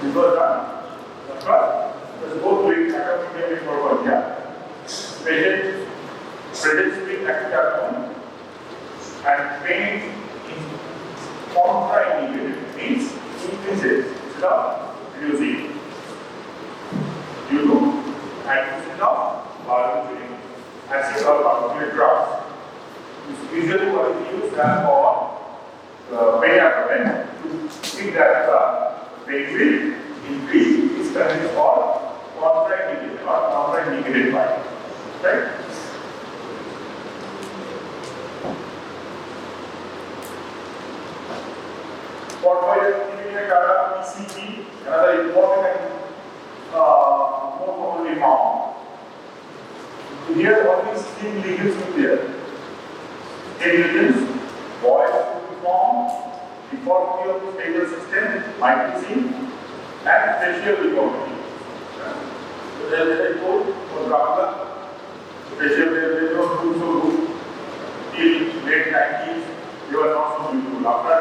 This was done. First, let's go to it. Accompanied for yeah. Present spleen acute and pain is contraindicated, means increases instead of reducing due to addition of barbituric acid or barbituric drugs. It's usually what is used as for pain abdomen to see that the pain will increase. This term is called contraindicated or contraindicated by. Right? ECG, another important and more commonly found. Here, only skin lesions will be there. Skin lesions, voice will be formed, deformity of the facial system might be seen, and facial deformity. So, there is a code for Dracula. Facial, there is no too so good. Till late 90s, they were not so beautiful. After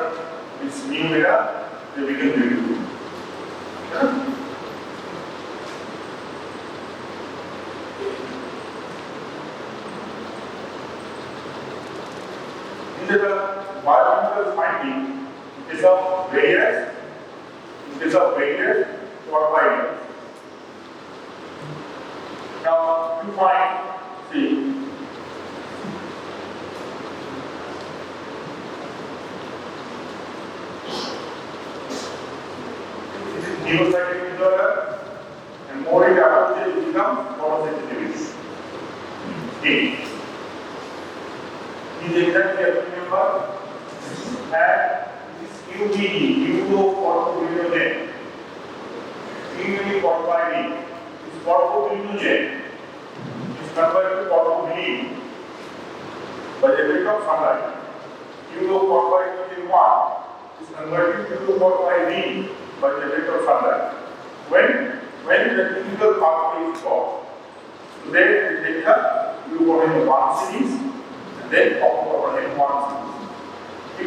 this new era, they became beautiful. These are the biochemical finding in case of various, for 5 years. Now, you find, see, neophytic disorder, and more it approaches it becomes photosensitivity. A. Is exactly a number, and this UGE, uroporthobilinogen, uroporthobilinogen, this porthobilinogen is converted to porthobilin by the effect of sunlight. Uroporthobilinogen 1 is converted to uroporthobilin by the effect of sunlight. When the physical pathway is blocked, so then we take the glucosamine 1 series and then copper-carbonate 1 series. If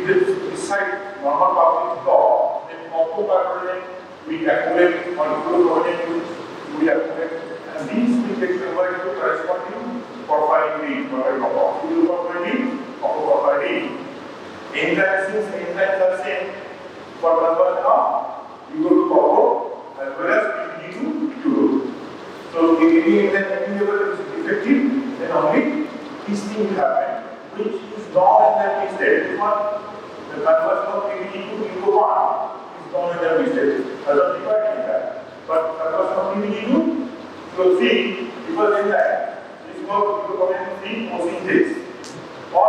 this side normal pathway is blocked, then copper-carbonate we accumulate on glucosamine we accumulate, and these will get converted to corresponding porphyrin, glucosamine, copper-carbonate. Enzymes, since enzymes are same for conversion of you go to copper as well as PPG to uro. So, if any enzyme is effective, then only this thing will happen, which is non-enzymatic state. This one, the conversion of PPG to uro1 is non-enzymatic state. Doesn't require enzyme. But conversion of PPG to uro3 because enzyme is called glucosamine 3 co-synthase. Or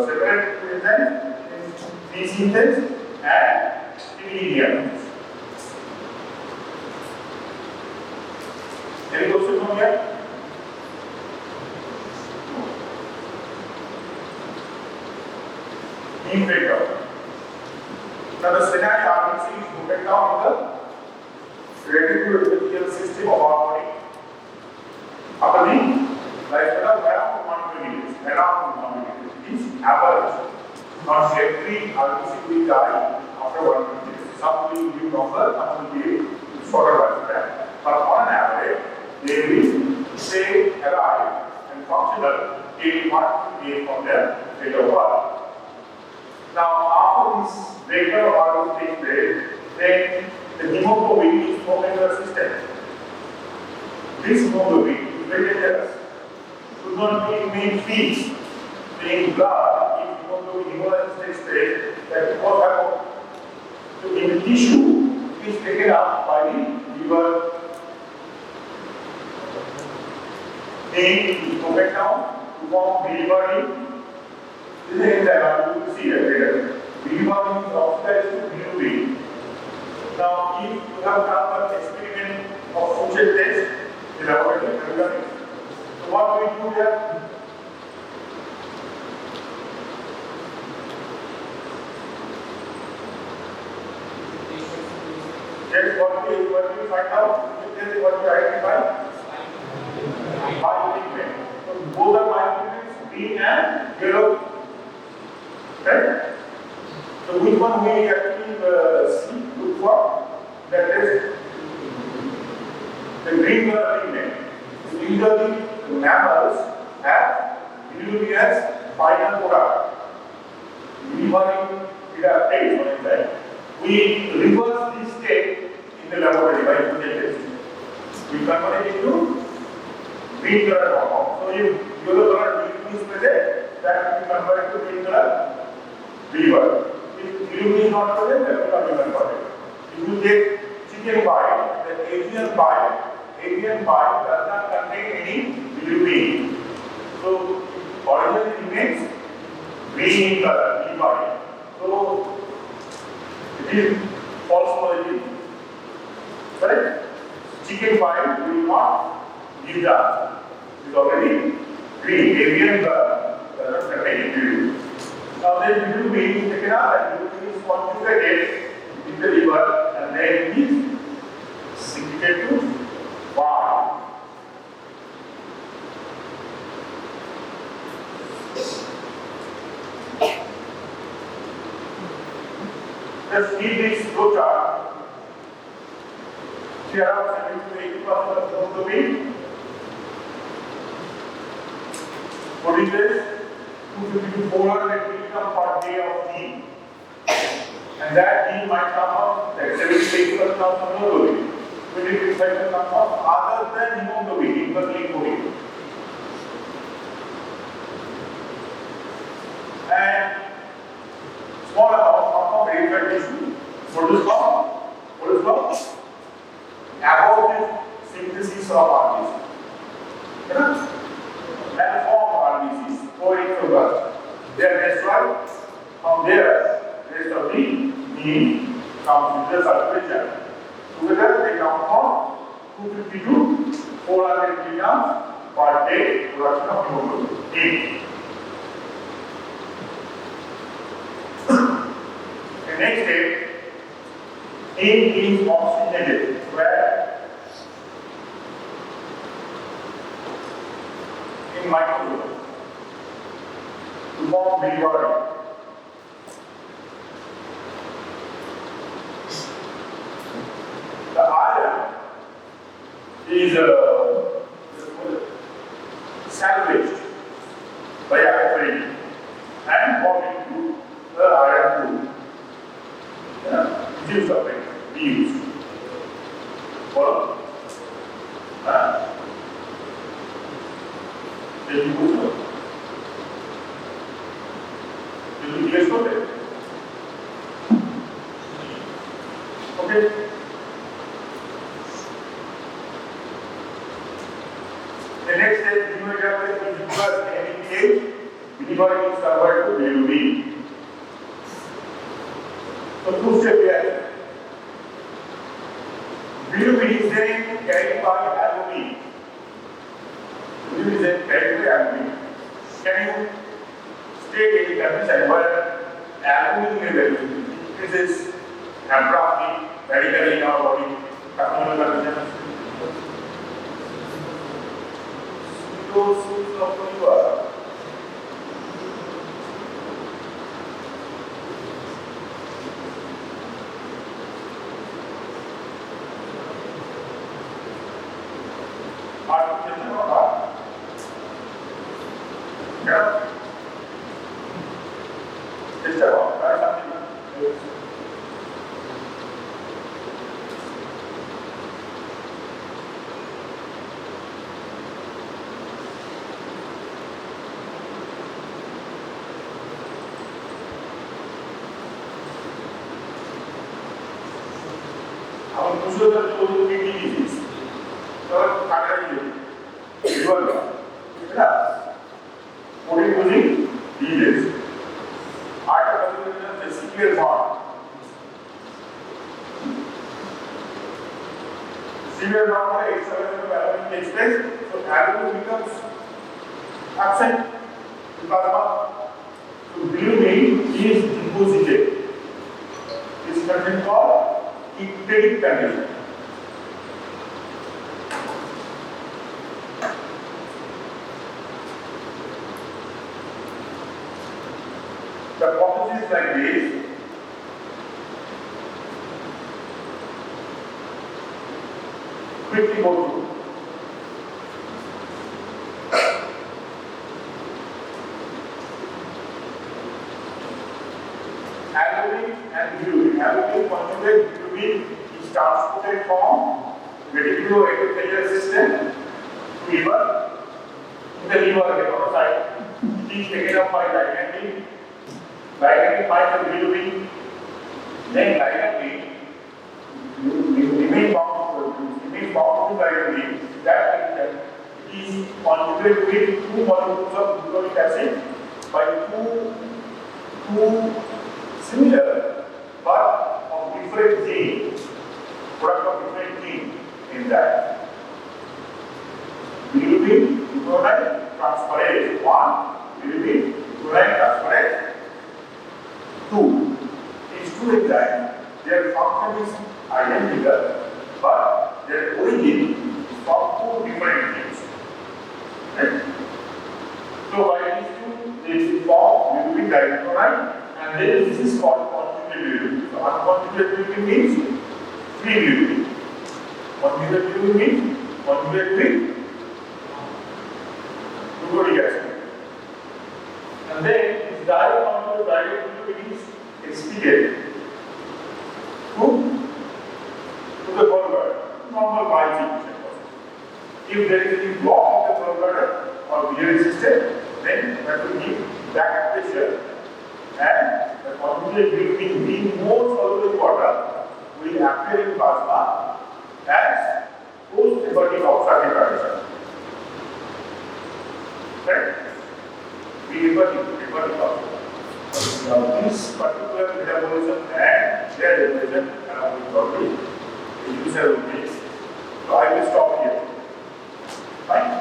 separate enzyme is 3 synthase and PPG. Any question from here? Beam breakdown. Now the splenic artery is broken down in the reticuloepithelial system of our body. After the lifespan of around 120 days. It is average. Not every RBC will die after 120 days. Some will live longer, some will be shorter lifespan. But on an average, they will stay alive and functional till 1 day from their date of birth. Now, after this breakdown of RBC takes place, then the hemoglobin is no longer resistant. This hemoglobin is very dangerous. Should not be made feeds in blood. Hemolysis takes place, that what happens? So in the tissue, it is taken up by the liver. Then it is broken down to form biliverdin. This is an enzyme, you will see that later. Biliverdin is oxidized to bilirubin. Now, if you have done an experiment of function test in laboratory, so what do we do here? That is what we find out. This is what we identify. Biopigment. So both are biopigments, green and yellow. Right? So which one we actually look for? green color pigment. So usually the mammals have usually as final product. Usually it has taste on inside. We reverse this state in the laboratory by putting test. We convert it into green color compound. So if yellow color is present, that will be converted to green color liver. If hilum is not present, that will not be converted. If you take chicken bite, the avian bite does not contain any bilirubin. So originally remains green in color, liver. So it is false positive. Correct? Chicken bite will not give that. It is already green. Avian does not contain bilirubin. Now the bilirubin is taken out and bilirubin is conjugated in the liver and then it is secreted to bile. Just read this flowchart. Here are 70 to 80% of hemoglobin. Produces 250 to 400 milligrams per day of D. And that D might come from, like 70 to 80% comes from hemoglobin. 20 to 25% comes from other than hemoglobin, including hemoglobin. And small amount come from peripheral tissue. What is called? Abortive synthesis of RBC. Malformed RBCs, pouring sugar. They are destroyed. From there, rest of the meat comes with the circulation. Together, they come from 250 to 400 milligrams per day production of hemoglobin. The next step, heme is oxygenated, where in mitochondria to form bilirubin. The iron is salvaged by artery and formed into the iron pool. Use of it, we use. Follow? Then you move on. Will you place on it? Okay? The next step, you will have to because MBBS, bilirubin is converted to bilirubin. So two steps here. Bilirubin is then carried by albumin. Bilirubin is then carried by albumin. Can you state any condition where albumin level increases abruptly, radically in our body? Abnormal conditions. Cirrhosis of the liver. Yeah. Just about try something. Our usual total kidney disease. So, artery liver. Yeah. Using these hypersplenism is a severe form. Severe form where excellence of albumin takes place, so albumin becomes absent in plasma. So bilirubin is deposited. This is condition called ectatic condition. The process is like this. Quickly go through. conjugate bilirubin is transported from reticuloendothelial system to liver. In the liver hepatocyte, it is taken up by liganding. Liganding binds the bilirubin. Then liganding remains bound to liganding. That it is conjugated with 2 molecules of gluconic acid by two similar but of different genes, product of different genes in that. Bilirubin gluconide transferase 1, bilirubin gluconide transferase 2. These two enzymes, their function is identical, but their origin is from 2 different genes. Right? So by these two, this is called bilirubin digluconide, and then this is called conjugate bilirubin. So unconjugate bilirubin means free bilirubin. Conjugate bilirubin means conjugate with gluconic acid. And then this direct bilirubin is expedient to the gallbladder, normal bile secretion. If there is any block of the gallbladder or biliary system, then that will give back pressure, and the conjugate bilirubin being more soluble in water will appear in plasma as post-hepatic oxidative condition. Right? Hepatic oxidation. Now this particular metabolism and their regulation along with body is user case. So I will stop here. Fine.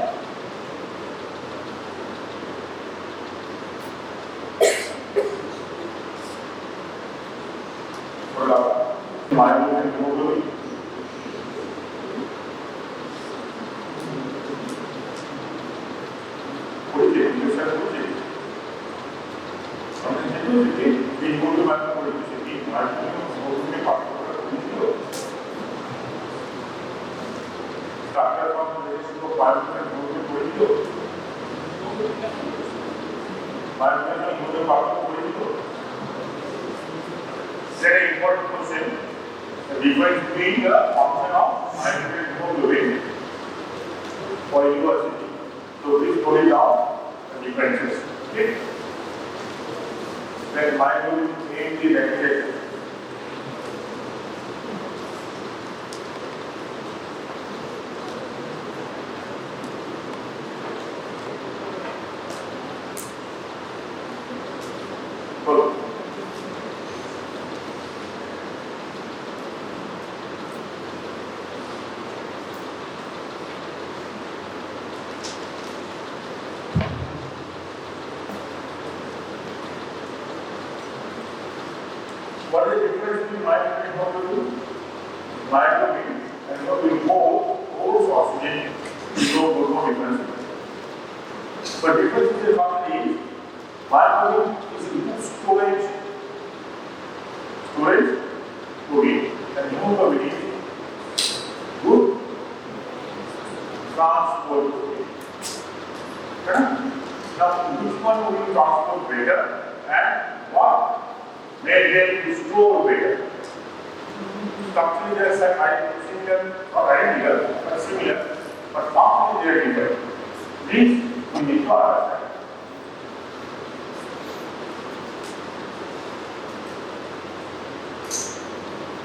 Myeloid and hemoglobin. What is it? You said what is it? Something to do with it. We go to myelopoiesis. Myelopoiesis is part of the structure from the relation of myeloid and hemoglobin. Myeloid and hemoglobin part of the very important question. The difference between the function of myeloid and hemoglobin for university. So please put it down the differences. Okay? Then myeloid is mainly regulated. What is the difference between myeloid and hemoglobin? Myeloglobin and hemoglobin holds oxygen, no difference. But difference is the fact is myeloglobin is a good storage protein, and hemoglobin is good transport protein. Now, which one will transport better and what made them to store better? Structurally, they are similar or identical, but similar, but functionally they are different. This we need to understand.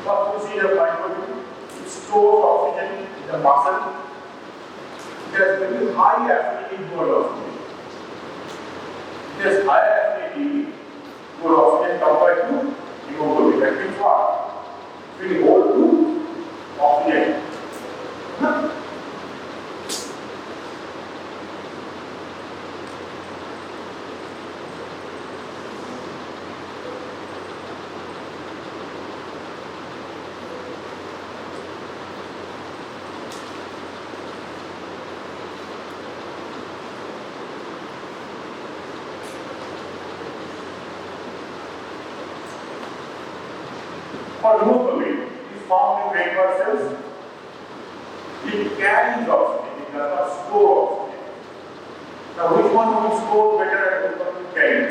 First, we see the myeloglobin. It stores oxygen in the muscle. It has very high affinity toward oxygen. It has higher affinity toward oxygen compared to hemoglobin. That means what? It will hold to oxygen. For hemoglobin, it is found in red blood cells. It carries oxygen, it does not store oxygen. Now, which one will store better and which one will carry?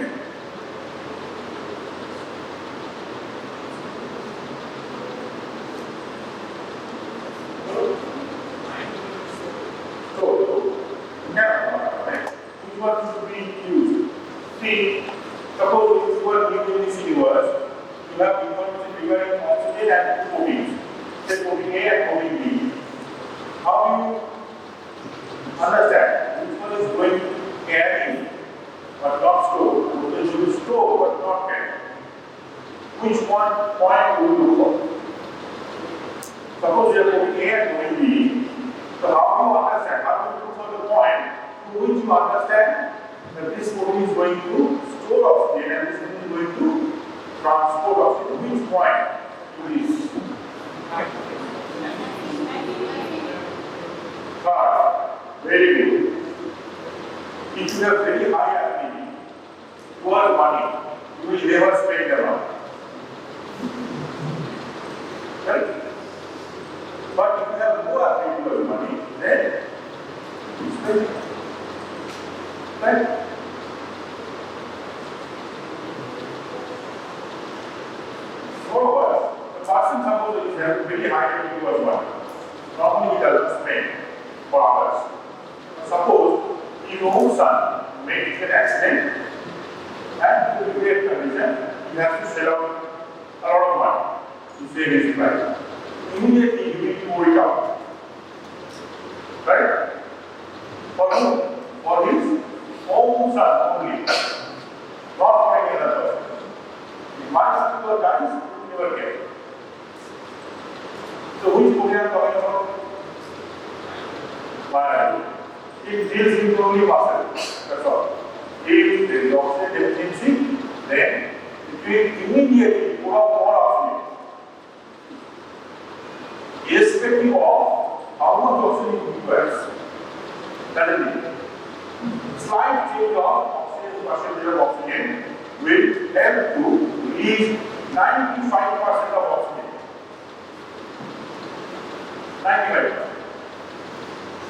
proteins, say protein A and protein B. How do you understand which one is going to carry but not store? Which will store but not carry? Which one point will you look for? Suppose you are protein A and protein B. So how do you understand? How do you look for the point to which you understand that this protein is going to store oxygen and this protein is going to transport oxygen? Which point to this? Very good. If you have very high affinity towards money, you will never spend the money. Right? But if you have no affinity towards money, then you spend it. Right? Moreover, the person suppose is having very high affinity towards money. Normally he doesn't spend for hours. Suppose his own son makes an accident and to repair condition, he has to sell out a lot of money to save his life. Immediately he will pour it out. Right? For whom? For his own son only. Not for any other person. If my son dies, he will never get it. So which protein I am talking about? Biology. It deals with only muscle. That's all. If there is oxygen deficiency, then it will immediately put out more oxygen. Irrespective of how much oxygen it requires. That is it. Slight change of oxygen percentage of oxygen will help to release 95% of oxygen. 95%.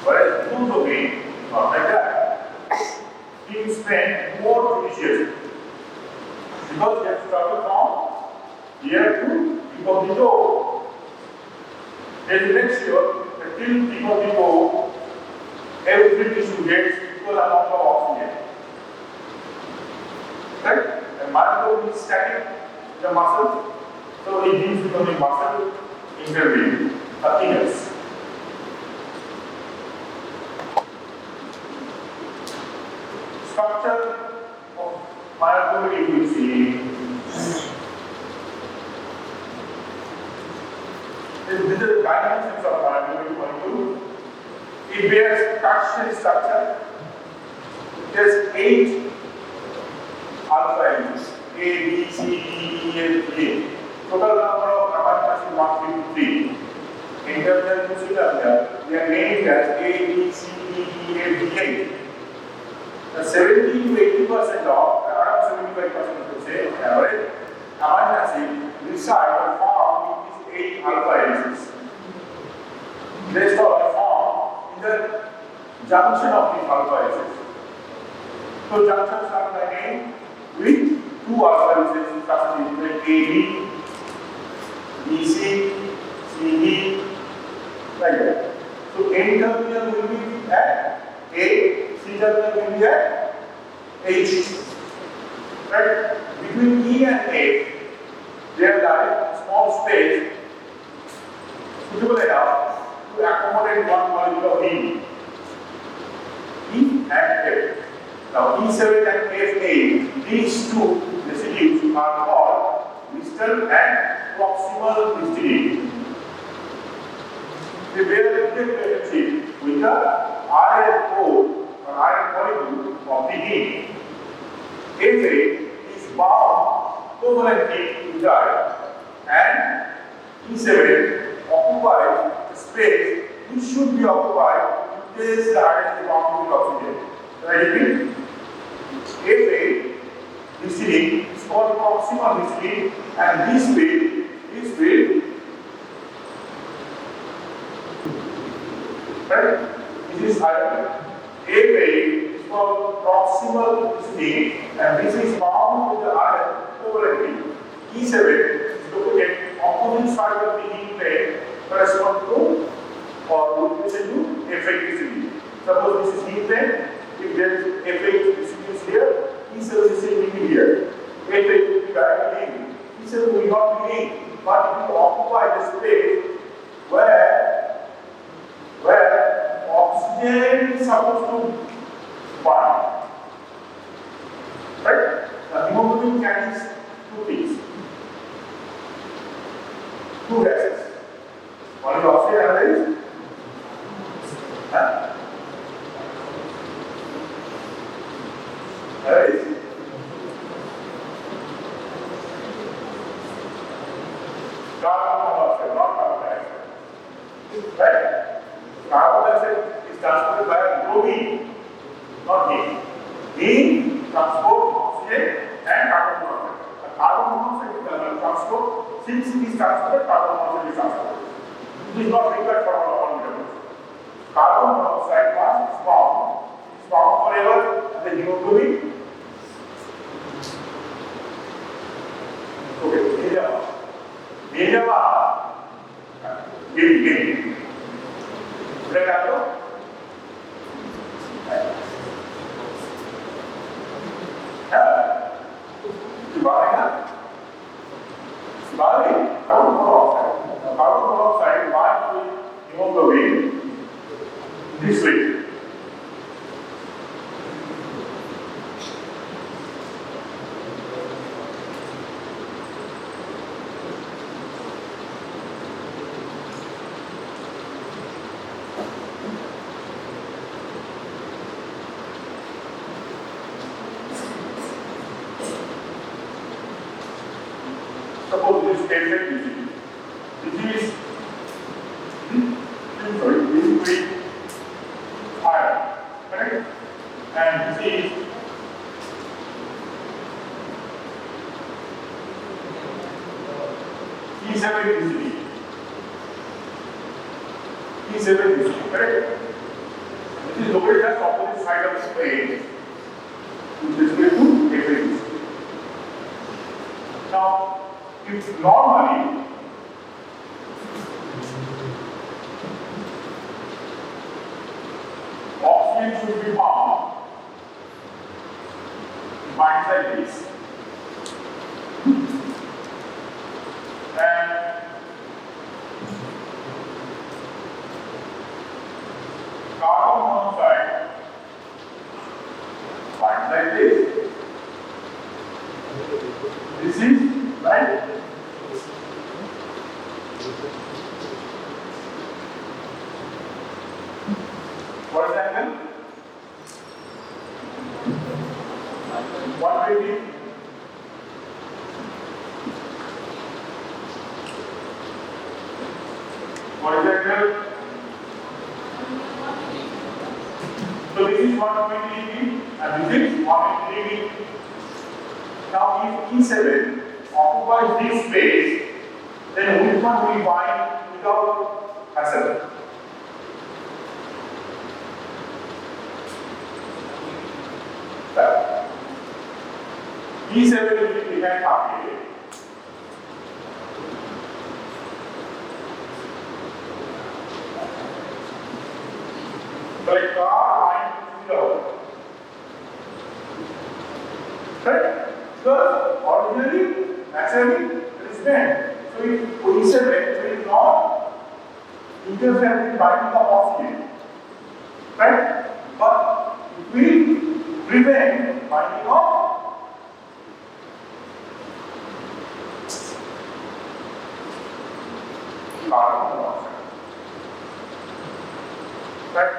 Whereas hemoglobin, not like that, he spend more judiciously. Because he has to travel from here to people below. They will make sure that till people below, every tissue gets equal amount of oxygen. Right? And myoglobin is static in the muscle, so it deals with only muscle intervene, nothing else. Structure of myoglobin you see. This is the dimensions of myoglobin for you. It bears tertiary structure. There's 8 alpha elements A, B, C, D, E, F, G. Total number of amino acids is 153. In terms of they are named as A, B, C, D, E, F, G, H. 70 to 80% of, around 75% to say, average amino acid reside or form in these 8 alpha helices. They are formed in the junction of these alpha helices. So junctions are by name with 2 alpha helices such as AB, BC, CD, like that. So N terminal will be at A, C terminal will be at H. Right? Between E and F, there lies a small space suitable enough to accommodate one molecule of heme. E and F. Now E7 and F8, these 2 residues are called distal and proximal histidine. They bear a direct relationship with the iron core or iron molecule of the heme. F8 is bound covalently to the iron, and E7 occupies the space which should be occupied in case the iron is bound with oxygen. I repeat, F8 histidine is called proximal histidine, and this way, right? This is iron. F8 is called proximal histidine, and this is bound with the iron covalently. E7 is located opposite side of the heme plane, correspond to or would listen to F8 histidine. Suppose this is heme plane. If there is F8 residues here, E7 residues will be here. F8 will be directly in. E7 will not be in. but it will occupy the space where oxygen is supposed to bind. Right? The hemoglobin carries two things, two gases. One is oxygen, another is carbon monoxide, not carbon dioxide. Right? Carbon dioxide is transported by globin, not heat. Heat transports oxygen and carbon monoxide. The carbon monoxide is transport. Since it is transported, carbon monoxide is transported. It is not required for all metabolism. Carbon monoxide once is found forever as a hemoglobin. Okay, Nijama. Give. Break up. Carbon monoxide binds with hemoglobin this way. Suppose this is platelet disease. Disease, with iron, correct? And disease E7 disease. E7 disease, correct? This is located at the opposite side of the spleen, which is equal to every. Now, if normally oxygen should be found binds like this, and carbon monoxide binds like this. This is right. What is the angle? 120. What is the angle? So this is 120 degree and this is 180 degree. Now if E7 occupies this space, then which one will bind without hassle? E7 will be behind half here. So a car binds zero. Right? Because ordinarily, naturally, it is bent. So if E7 will not interfere with binding of oxygen. Right? But it will prevent binding of carbon monoxide. Right?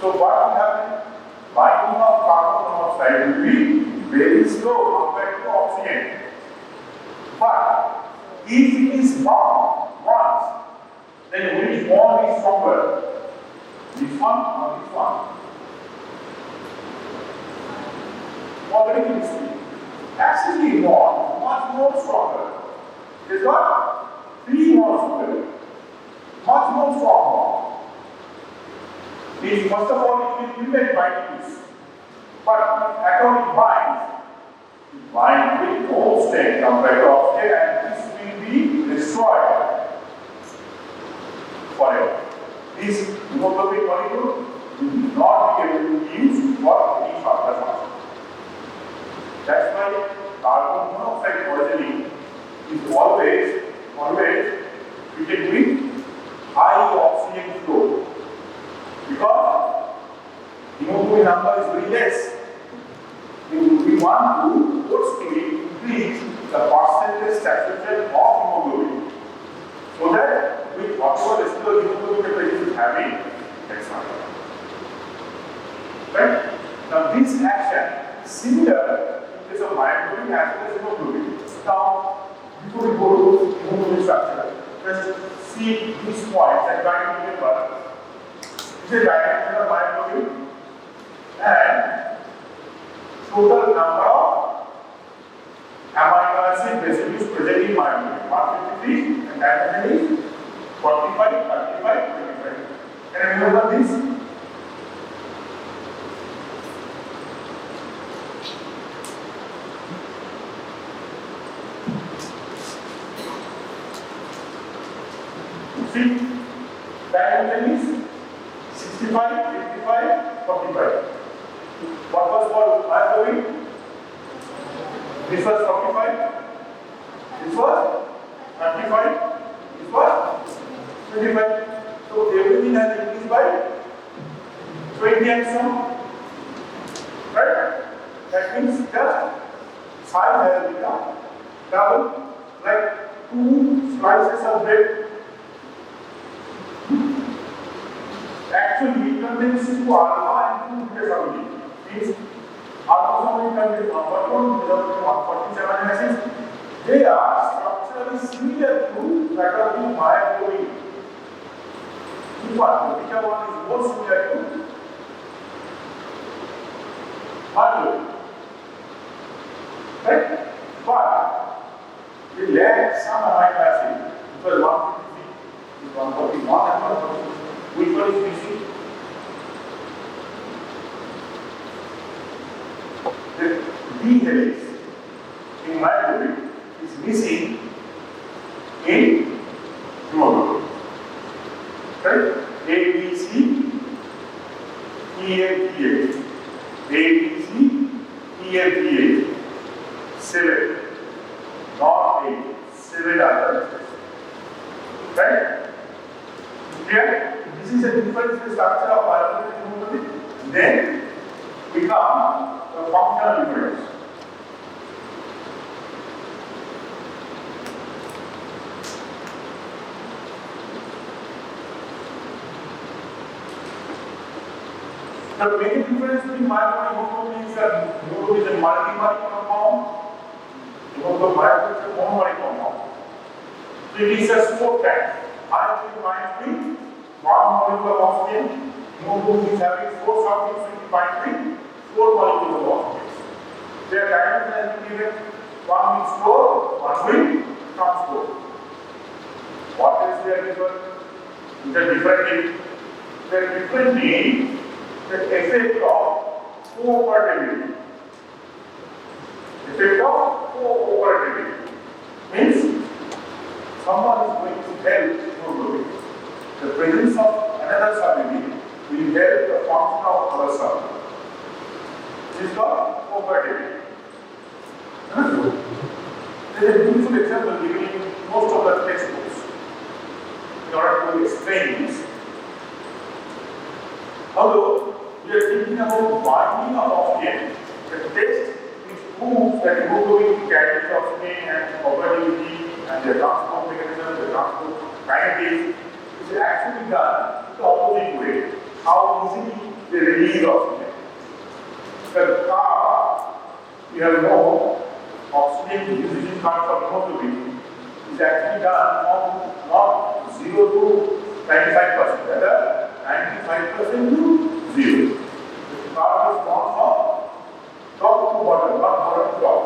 So what will happen? Binding of carbon monoxide will be very slow compared to oxygen. But if it is bound once, then which bond is stronger? This one or this one? What very interesting. Actually, bond much more stronger. It has got 3 bonds together. Much more strong bond. Means first of all, it will prevent binding this. But atomic bind with no strength compared to oxygen, and this will be destroyed forever. This hemoglobin molecule will not be able to be used for any further function. That's why carbon monoxide poisoning hemoglobin number is very less. We want to forcefully increase the percentage saturation of hemoglobin so that with whatever residual hemoglobin the patient is having, that's not. Right? Now this action is similar in case of myoglobin as well as hemoglobin. Now, before we go to hemoglobin structure, let's see these points and try to remember. This is a diagram of myoglobin and total number of amino acid residues present in myoglobin. 153 and that is 45, 35, 25. Can you remember this? See, diameter is 65, 55, 45. What was for myoglobin? This was 45. This was 35. This was 25. So everything has increased by 20 and some. Right? That means just size has become double, like 2 slices of bread. Actually, it contains 2 alpha and 2 beta family. Means alpha family contains 141, beta family 147 acids. They are structurally similar to that of the myoglobin. Which one? Which one is more similar to myoglobin? Right? But we lack some amino acid. It was 153, 141 and 142. Which one is missing? The B helix in myoglobin is missing in hemoglobin. Right? A, B, C, E, F, G, H. A, B, C, E, F, G, H. 7. Not 8. 7 others. Right? Clear? This is a difference in structure of myoglobin and hemoglobin. Then we come to the functional difference. The main difference between myoglobin and hemoglobin is that hemoglobin is a multimeric compound. Myoglobin is a monomeric compound. So it is a sport tank. I3 1 molecule of oxygen, hemoglobin is having 4 subunits with binary, 4 molecules of oxygen. Their diameter has been given, 1 will store, 1 will transport. What is their difference? They are different in the effect of cooperativity. Effect of cooperativity means someone is going to help hemoglobin. The presence of another subunit will help the function of our cell. This is called cooperativity. There is a beautiful example given in most of the textbooks in order to explain this. Although we are thinking about binding of oxygen, the text which proves that hemoglobin carries oxygen and cooperativity and the transport mechanism, the transport kinetics, is actually done the opposite way. How easily they release oxygen. The car, you have no oxygen usage part for hemoglobin is actually done from not 0 to 95%, rather 95% to 0. The car is gone from top to bottom, not bottom to top.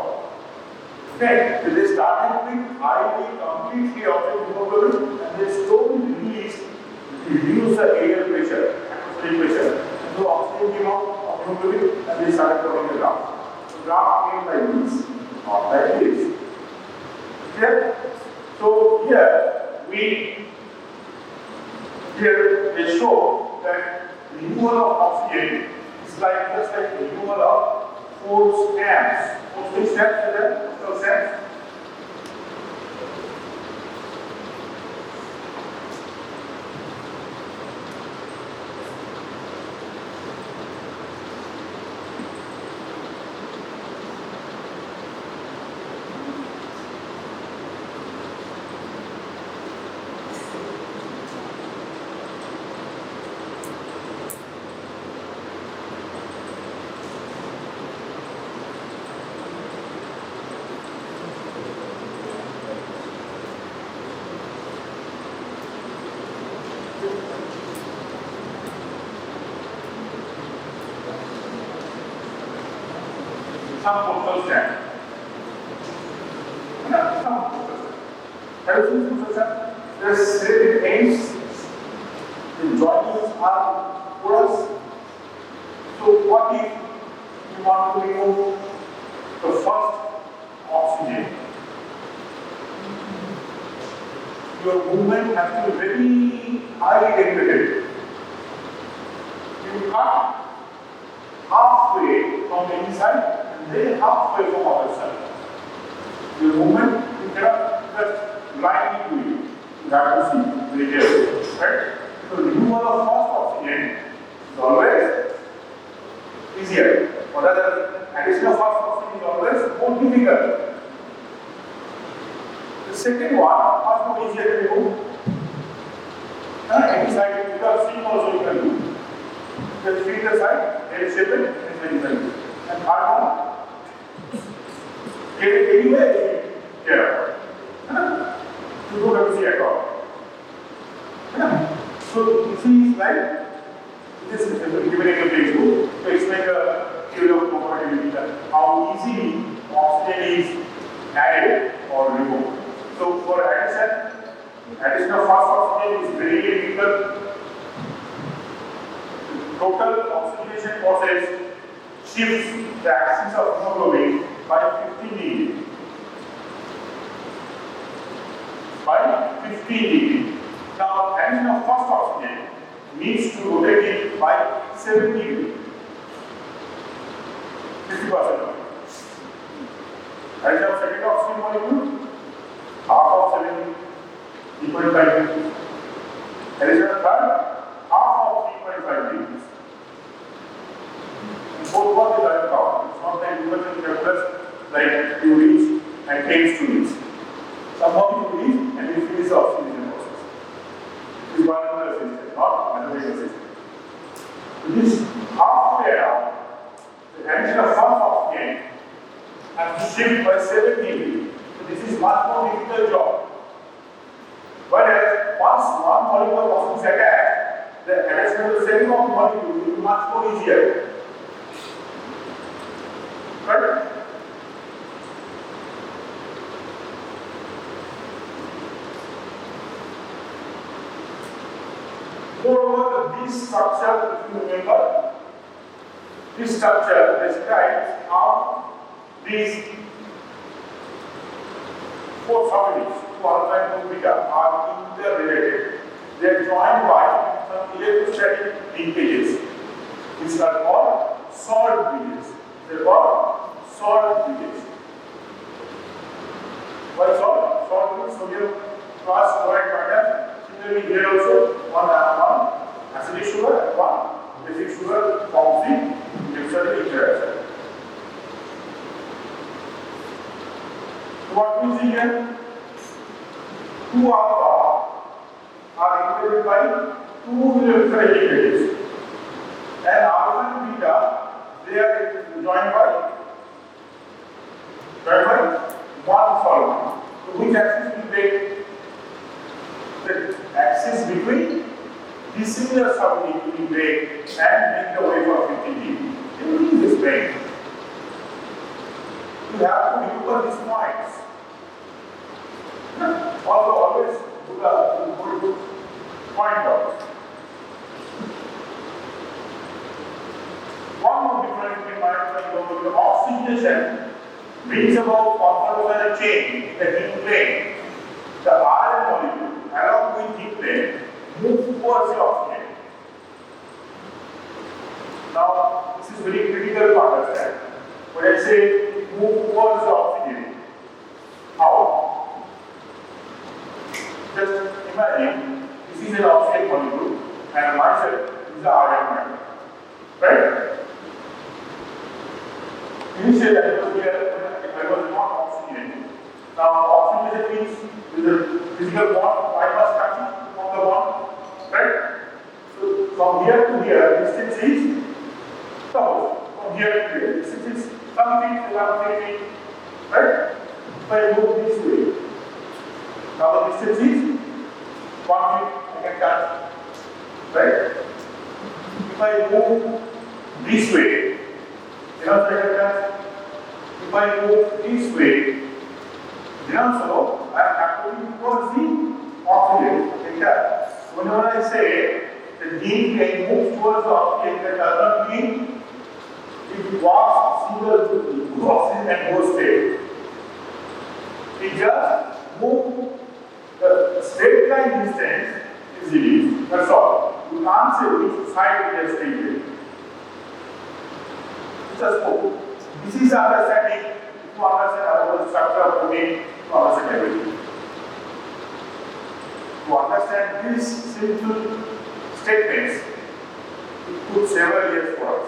Okay, so they started with highly completely oxygen hemoglobin and they slowly released to reduce the air pressure, atmospheric pressure. And so oxygen came out of hemoglobin and they started plotting the graph. The graph came like this, not like this. Okay? So here they show that removal of oxygen is like just like removal of 4 stamps. 4 stamps are there? No stamps. some postal stand. Some postal stand. Have you seen postal stand? There's certain ends, the joints are porous. So what if you want to remove the first oxygen? Your movement has to be very highly regulated. You cut halfway from the inside and then halfway from the other side. Your movement, you cannot just blindly do it. You have to see very carefully. Right? So removal of first oxygen is always easier. Whereas addition of first oxygen is always more difficult. The second one, much more easier to remove. Any side, because seam also you can do. Just feed the side, then shape it, and it's very easy. And third one, get it anywhere, here. You don't have to see at all. So this is like, this is given example to explain the theory of compatibility, how easily oxygen is added or removed. So for addition of fast oxygen is very difficult. Total oxygenation process shifts the axis of hemoglobin by 15 degrees. By 15 degrees. Now, addition of fast oxygen needs to rotate it by 7 degrees. 50%. Addition of second oxygen molecule, half of 7 equal 5 degrees. Addition of third, half of 3.5 degrees. Both what is direct out. It's not like you can calculus like you reach and takes to reach. Somehow you reach and you finish the oxygenation process. This is one another system, not another system. This halfway around, the addition of first oxygen has to shift by 7 degrees. So this is much more difficult job. Whereas once one molecule of oxygen is attached, the addition of the second molecule will be much more easier. Right? Moreover, this structure, if you remember, this structure describes how these four families, 2 alpha and 2 beta, are interrelated. They are joined by some electrostatic linkages. These are called salt bridges. They are called salt bridges. Why salt? Salt means sodium plus chloride minus. Similarly, here also one acidic sugar and one basic sugar forms the electrostatic interaction. So what we see here? 2 alpha are integrated by 2 electrostatic linkages, and alpha and beta they are joined by one solvent. So which axis will take? The axis between dissimilar subunit will break and make the way for 50 degrees. Everything is break. You have to remember these points. Also, always do the point out. One more difference in mind when you go to the oxygenation brings about conformational change in the heat plane. The iron molecule along with heat plane move towards the oxygen. Now, this is very critical to understand. When I say move towards the oxygen, how? Just imagine this is an oxygen molecule and myself is the iron molecule. Right? Initially, I was here, I was not oxygen. Now, oxygen means with the physical bond, I must touch from the bond. Right? So, from here to here, distance is tau. From here to here, distance is some feet, around 3 feet. Right? If I move this way, now the distance is 1 feet, I can touch. Right? If I move this way, I can touch. If I move this way, then also I am acting towards the oxygen. Okay? Whenever I say the deep plane moves towards the oxygen, that does not mean it walks through the oxygen and goes straight. It just moves the straight line distance is reduced. That's all. You can't say which side it is straight. Just move. This is understanding. To understand about the structure of protein, to understand everything. To understand these simple statements, it took several years for us.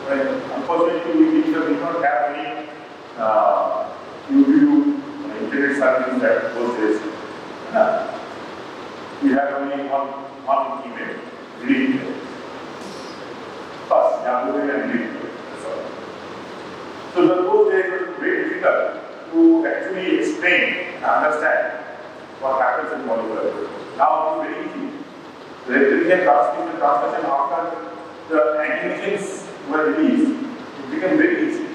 Unfortunately, we did not have any internet service that was this. We have only one email, read email. First, Yahoo and read email. So those days were very difficult to actually explain and understand what happens in molecular. Now it is very easy. The electrical transmission after the animations were released, it became very easy.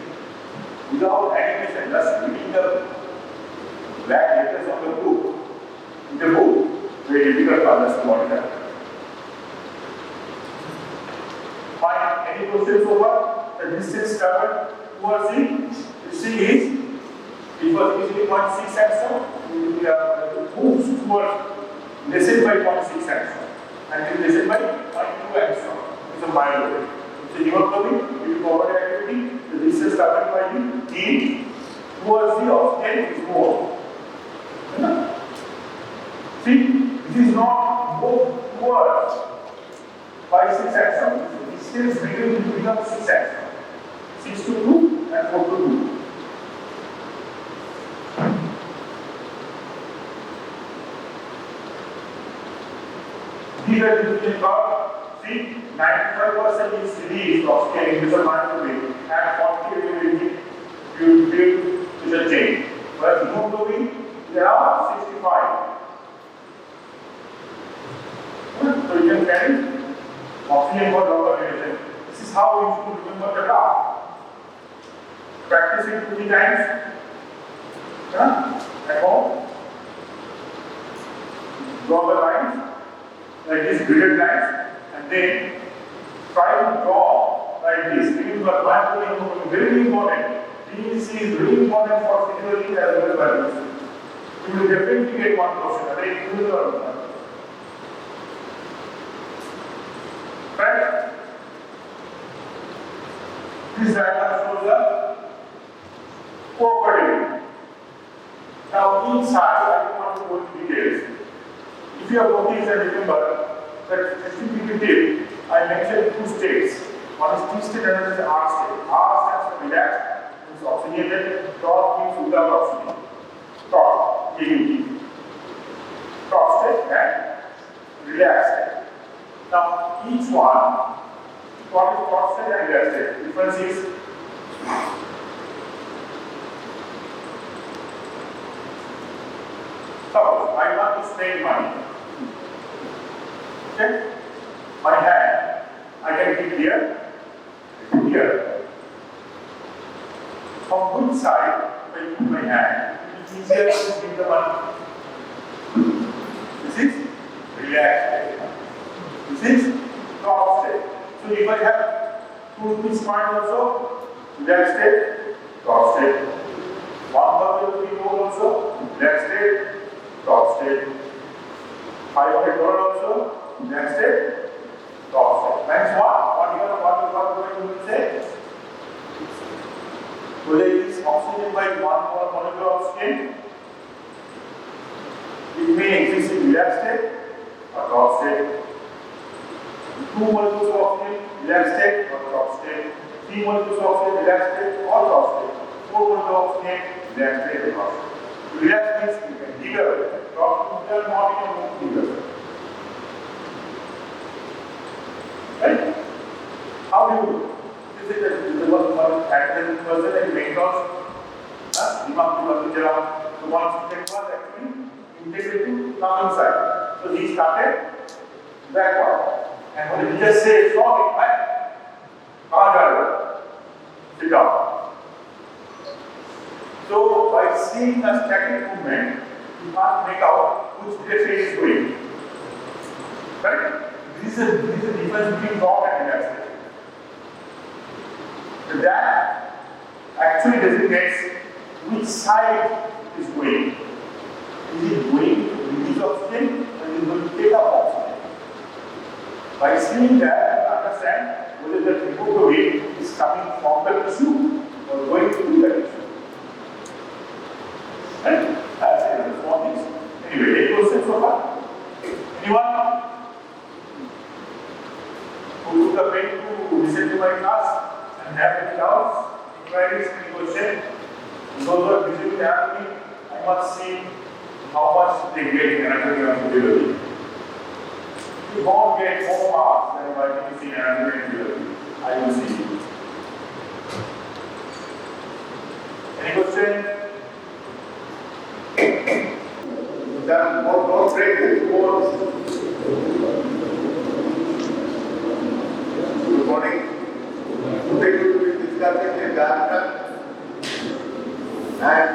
Without animation, just reading the black letters on the book, in the book, very difficult to understand what is happening. Fine, any questions over the distance covered towards the C is, it was usually 0.6 angstrom, moves towards less than by 0.6 angstrom, and it is less than by 0.2 angstrom. It's a mild. It's a hemoglobin, due to overall activity, the distance covered by the D towards the oxygen is more. See, this is not move towards by 6 angstrom. The distance between becomes 6 angstrom. 6 to 2 and 4 to 2. These are different curves. See, 95% is released of scaling, this is a microwave, and 40% you build is a chain. But hemoglobin, there are 65. So you can carry oxygen for longer duration. This is how you should remember the graph. Practice it 2 times at home. Draw the lines like these gridded lines and then try to draw like this. Remember, one very important. DEC is very important for physiology as well as biology. You will definitely get one question. Right? This diagram shows the cooperative. Now inside, I don't want to go into details. If you have noticed and remember that STP I mentioned 2 states. One is T state and another is R state. R stands for relaxed, means oxygenated. Top means without oxygen. Top, KUT. Top state and relaxed state. Now each one is top state and relaxed state. Difference is suppose I want to spend money. Okay? My hand, I can keep here, here. From which side, if I put my hand, it is easier to give the money. This is relaxed state. This is top state. So if I have 2 rupees coin also, relaxed state, top state. 1,000 rupee note also, relaxed state, top state. $500 also, relaxed state, top state. Next one, what you are going to say? Whether it is oxygen by 1 molecule of oxygen, it may exist in relaxed state or top state. 2 molecules of oxygen, relaxed state or top state. 3 molecules of oxygen, relaxed state or top state. 4 molecules of oxygen, relaxed state or top state. Relaxed means you can bigger. Top state not even bigger. Right? How do you do? Is it the one active person like mentors? The ones that was actually integrated to common side. So he started backward. And when he just says, stop it, right? it out. So by seeing a static movement, you can't make out which direction it is going. Correct? This is the difference between rock and elastic. So that actually designates which side is going. Is it going to release oxygen or is it going to take up oxygen? By seeing that, you understand whether the hemoglobin is coming from the tissue or going through the tissue. Right? That's it. Small things. Anyway, any questions so far? Anyone who took the pain to listen to my class and have any doubts, inquiries, any question? Those who are busy with anatomy, I must see how much they get in anatomy and physiology. You won't get more marks than by teaching anatomy and physiology. I will see you. Any question? Then don't break this bones. Good morning. Today we will be discussing the diaphragm and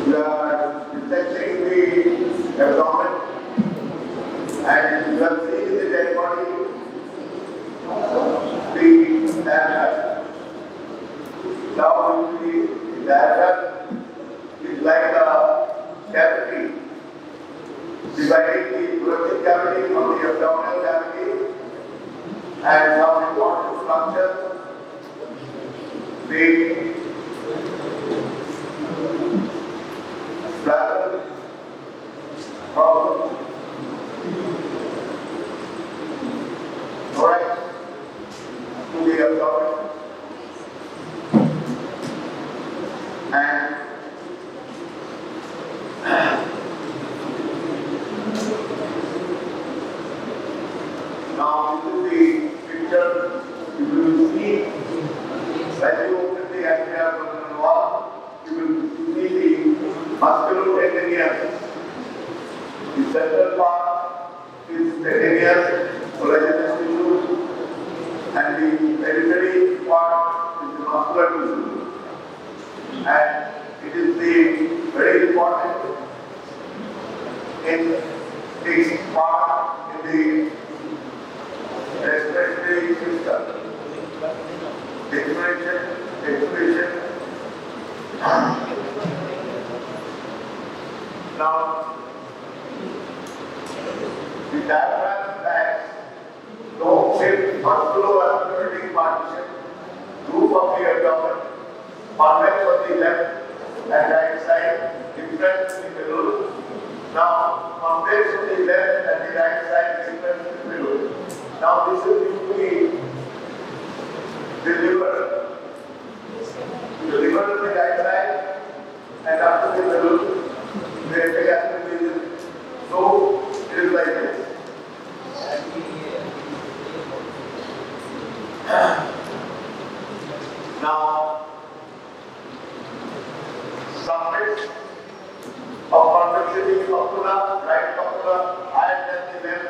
we are dissecting the abdomen and you have seen in the dead body the diaphragm. Now the diaphragm is like a cavity dividing the thoracic cavity from the abdominal cavity and some important structures. The bladder from thorax to the abdomen and now this is the picture you will see when you open the anterior abdominal wall. You will see the musculotendinous. The central part is tendinous, collagenous tissue, and the periphery part is the muscular tissue. And it is the very important in this part in the respiratory system. Expiration. Now, the diaphragm backs no with musculo-articulating partition, roof of the abdomen, convex on the left and right side, different in the middle. Now, convex on the left and the right side, different in the middle. Now, this is usually the liver. The liver on the right side and after the middle, the epigastric region. So, it is like this. Now, suffix of convexity copula, right copula, higher than the left.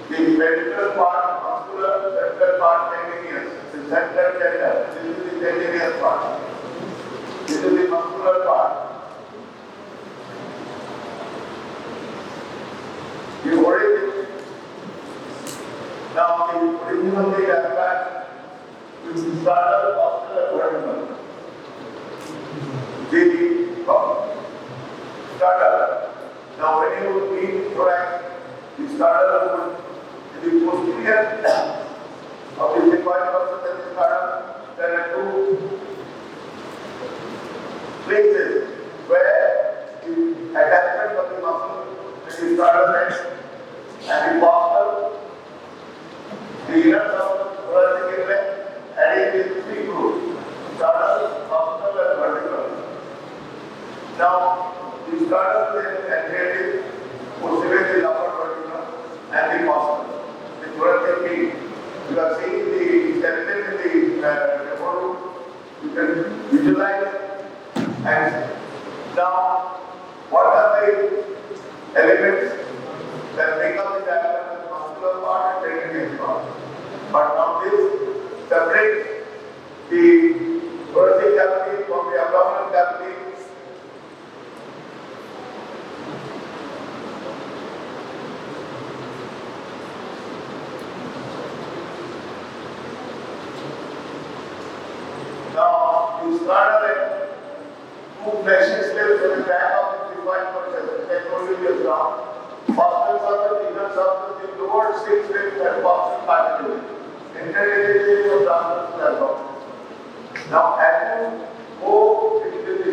The ventral part muscular, ventral part tendinous. The central tender. This is the tendinous part. This is the muscular part. You already now the origin of the diaphragm is the starter muscular vertical. The starter. Now when you eat thorax, the starter would the posterior of the sigmoid muscle that is starter, there are two places where the attachment of the muscle that is starter and the posture, the inner of thoracic inlet, and it is three groups, starter, posture and vertical. Now, the starter is adhering posterior the upper vertical and the posture. The thoracic feet. You are seeing the skeleton in the demo. You can visualize. And now, what are the elements that make up the diaphragm? Muscular part and tendinous part. But now this separate the thoracic cavity from the abdominal cavity. Now, the sternum, two fleshy slits in the back of the defined process, can only be ground. Postal surface, inner surface, the lower six slits and postal particle. Interrelated of abdominal platform. Now, as you go into the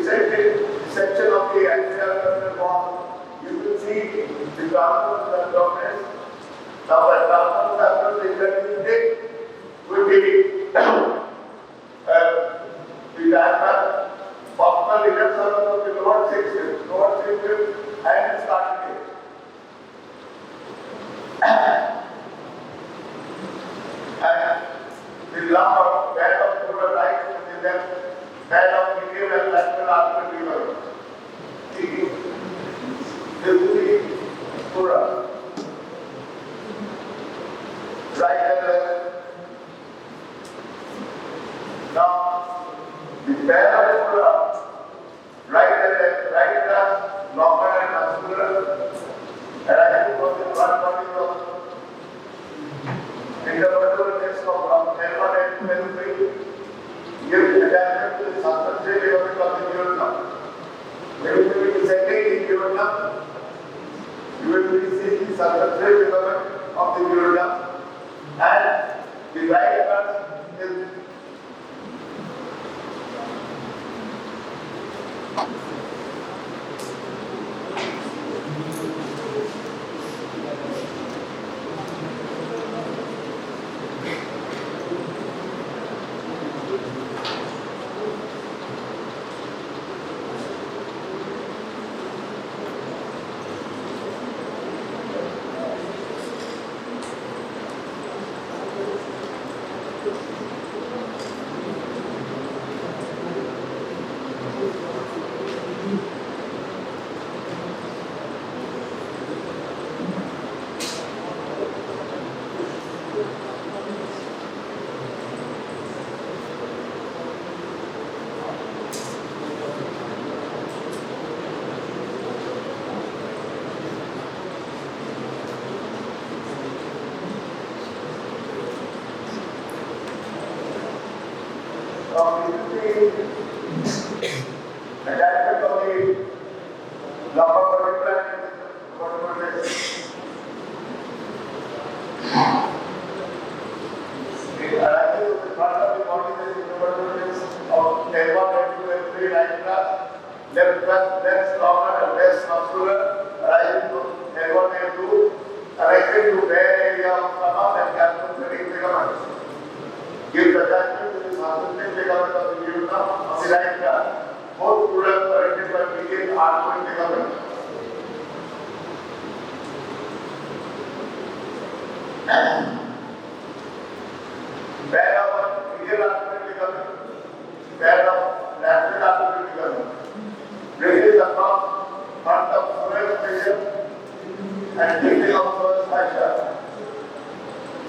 section of the anterior abdominal wall, you will see the abdominal abdomen. Now, the abdominal abdomen will be the diaphragm, postal inner surface of the lower six ribs, and starting it. And the lumbar, bed of the right and the left, bed of medial and lateral artery liver. This is the plura. Right and left. Now, the bed of the plura, right and left, right trap, longer and muscular, arising from the front body of intervertebral disc of L1 and L3 give attachment to the substantial ligament of the duodenum. When you will be descending in duodenum, you will be seeing the substantial ligament of the duodenum, and the right part is attachment of the lumbar vertebra and vertebral disc. It arises in the front of the body is the vertebral disc of L1, L2, L3, right trap, left trap, left longer and left muscular, arising from L1, L2, connected to bare area of stomach and gastroesophageal ligaments. Gives attachment to the substantial ligament of the duodenum of the right trap. Both products are connected by medial artery ligament. Pair of medial artery ligament, pair of lateral artery ligament. Bridges across front of sural fascia and deeply of first fascia.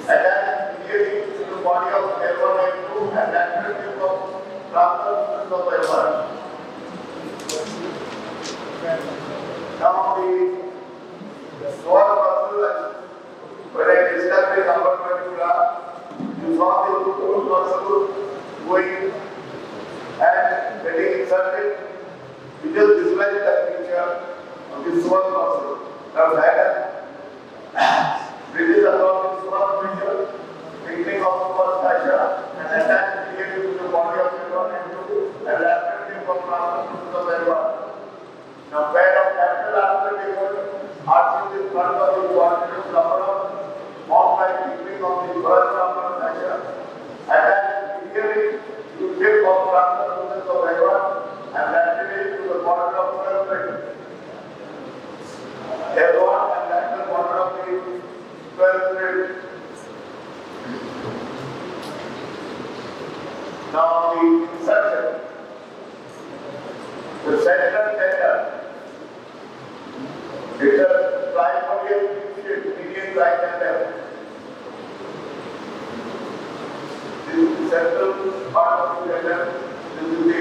Attached medially to the body of L1 and L2 and laterally of transverse of L1. Now the lower muscle, when I discussed the number vertebra, you saw the lower muscle going and getting inserted. You just visualize that picture of the lower muscle. Now that bridges across the lower muscle, beginning of the first fascia, and attached immediately to the body of L1 and L2, and laterally from transverse of L1. Now, pair of lateral artery arches in front of the quadrant lumbar, formed by deepening of the first lumbar fascia, attached immediately to the tip of transverse of L1 and laterally to the border of L3. L1 and lateral border of the 12th rib. Now, the insertion. The central tendon. It's a primordial median right and left. This is part of the duodenum. This is the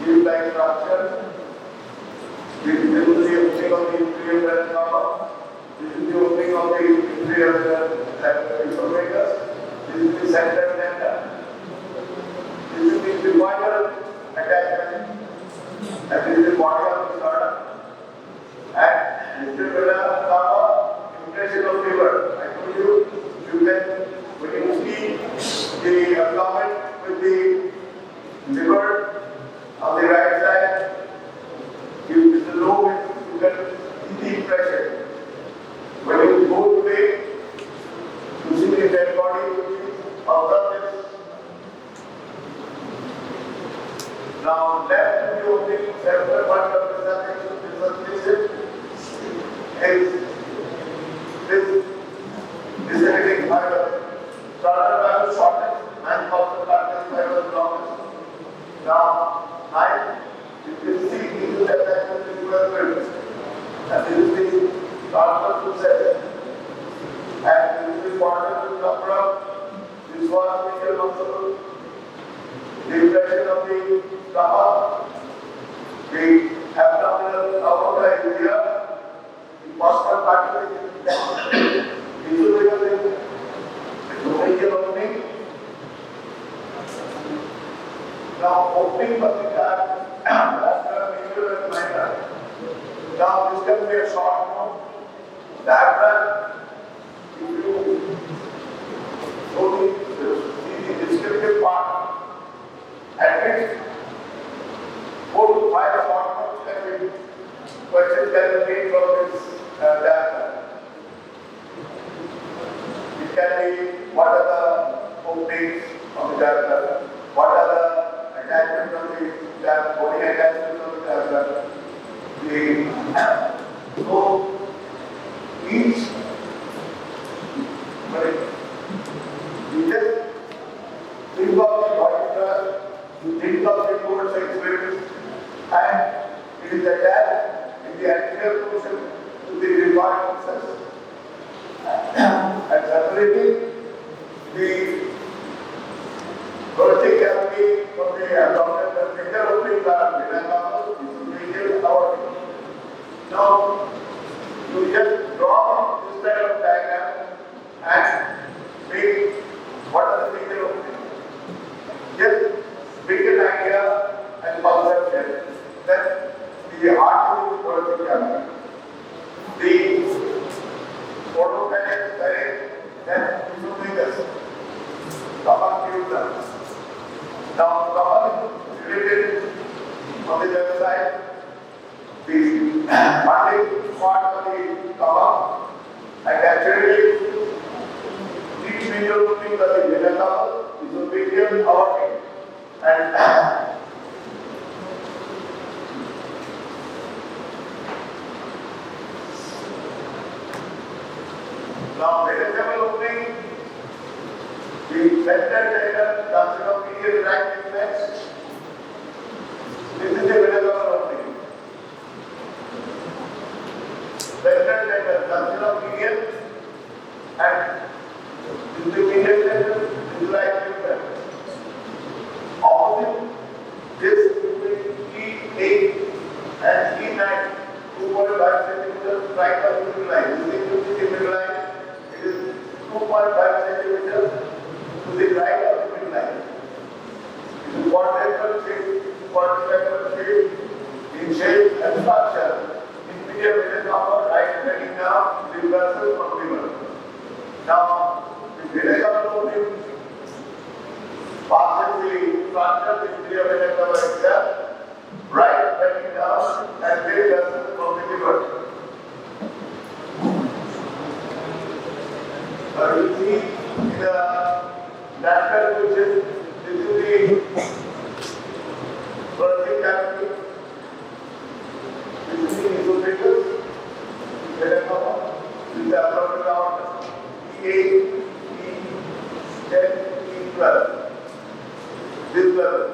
tube-like structure. This is the opening of the inferior duodenum cover. This is the opening of the inferior esophagus. This is the central duodenum. This is the divider attachment. And this is the body of the sternum. And this is the cover, impression of liver. I told you, you can, when you see the abdomen with the liver on the right side, you with the lobe, you can see the impression. When you go today, you see the dead body, observe this. Now, left to the opening, central part of the circulation is this descending fiber. Started by the shortest and outer cartilage fiber longest. Now, you can see into the attachment to the ribs. And this is the carpal process. And this is the quarter to the upper arm. This was the muscle. The impression of the stomach. The abdominal aorta is here. The posterior cartilage is there. Opening. Now, opening of the after major and minor. Now, this can be a short note. Diaphragm, if you go to see the descriptive part, at least 4 to 5 short notes can be questions can be made from this diaphragm. It can be what are the openings of the diaphragm, what are the attachments of the diaphragm, body attachments of the diaphragm. So each, you just think of the body thrust, you think of the core sex ribs, and it is attached in the anterior portion to the rheumatic process. And separating the thoracic cavity from the abdomen, the major openings are major aortic. Now, you just draw this type of diagram and make what are the major openings. Just make an idea and conception. Then the artery is thoracic cavity. The orthopenis, then elucidates, stomach tubular. Now, stomach is related on the left side. The funding part of the stomach, and actually, each major opening of the vena is a bigger aortic. And now, vegetable opening, the center junction of medial tract next. This is the vegetable opening. Center junction of medial, and this is the medial center, this is like this. Opposite this between E8 and E9, 2.5 centimeters right of the middle line. This is the middle line. It is 2.5 centimeters to the right of the midline. It is quadrilateral shape in shape and structure. Inferior vena cava, right heading down, reversal from liver. Now, the vena cava opening passes the structure of the inferior vena cava itself, right heading down, and reversal from the liver. You see in the lateral position, this is the thoracic cavity, this is the esophagus, vena cava, this is the abdominal aorta, E8, E10, E12, this level.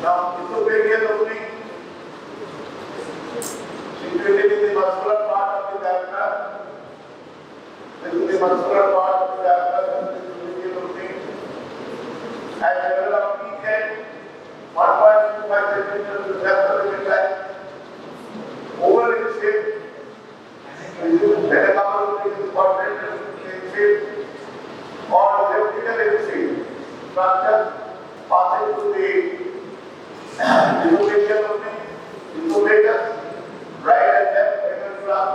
Now, esophageal opening situated in the muscular part of the diaphragm. This is the muscular part the esophageal opening, esophagus, right and left renal trunk,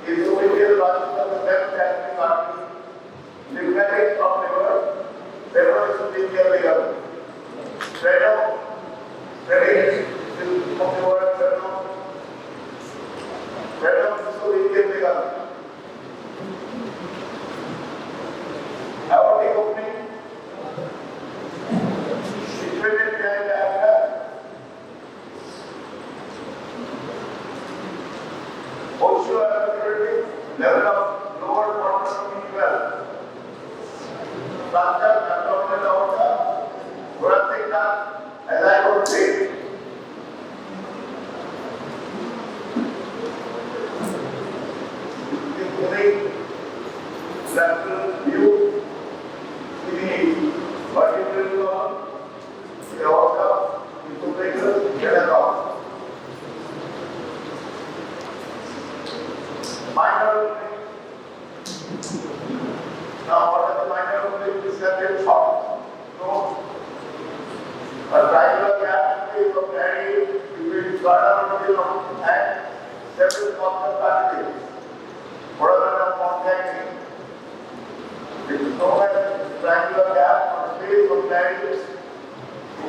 esophageal branches of the left gastric artery, lymphatic from liver, splenomegaly ligament, splenic from the word splenomegaly ligament, aortic opening, situated behind the aorta, osteoarthritis, level of lower quadrant 12, fracture abdominal aorta, thoracic duct, azygos vein. Lateral view, the vertebral column, the aorta, esophagus, cataract. Minor opening. Now, what are the minor openings? This is a short. So, a triangular gap is of area between sternum and several common cartilages. What are the contacting? It is known as triangular gap on the face of area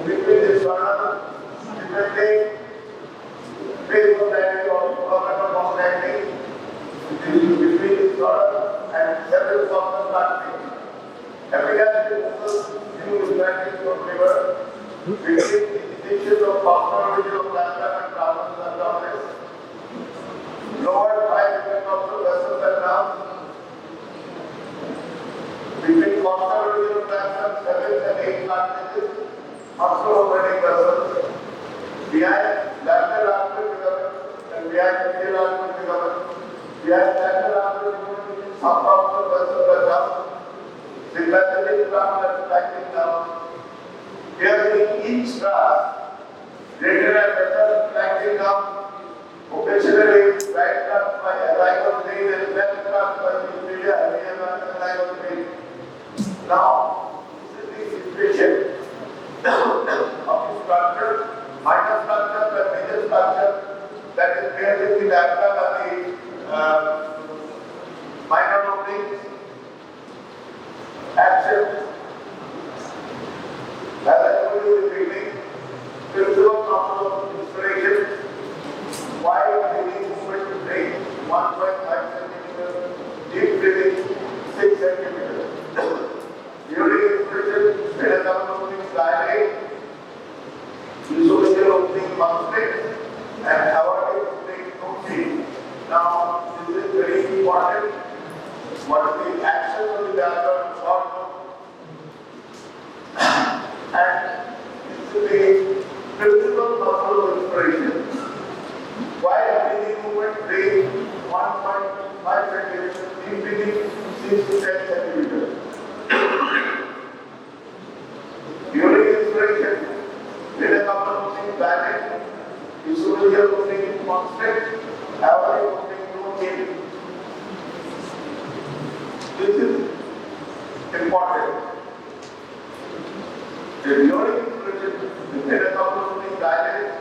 between the sternum and the face of area or contacting between the sternum and several common cartilages. Epigastric muscles lymphatic from liver between the initials of posterolateral plasma and tragus abdominis. Lower 5 metatarsal vessels and nerves between posterolateral plasma 7 and 8 cartilages, muscle operating vessels behind lateral artery ligament and behind medial artery ligament, behind lateral artery ligament, subdorsal vessels and nerves, sympathetic trunk and flanking nerves. Here in each class, greater and lesser flanking nerve, occasionally right trunk by azygos vein and left trunk by medial azygos vein. Now, this is the situation of the structure, minor structure and major structure that is there in the diaphragm and the minor openings, action. As I told you in the beginning, principal control of inspiration, wide breathing movement to breathe 1.5 centimeters, deep breathing 6 centimeters. During inspiration, metacarpal opening dilate, esophageal opening constrict, and aortic opening contract. Now, this is very important. What is the action of the diaphragm short? And this is the principal muscle of inspiration. While breathing movement breathe 1.5 centimeters, deep breathing 6 to 10 centimeters. During inspiration, metacarpal opening dilate, esophageal opening constrict, aortic opening contract. This is important. During inspiration, the metacarpal opening dilate,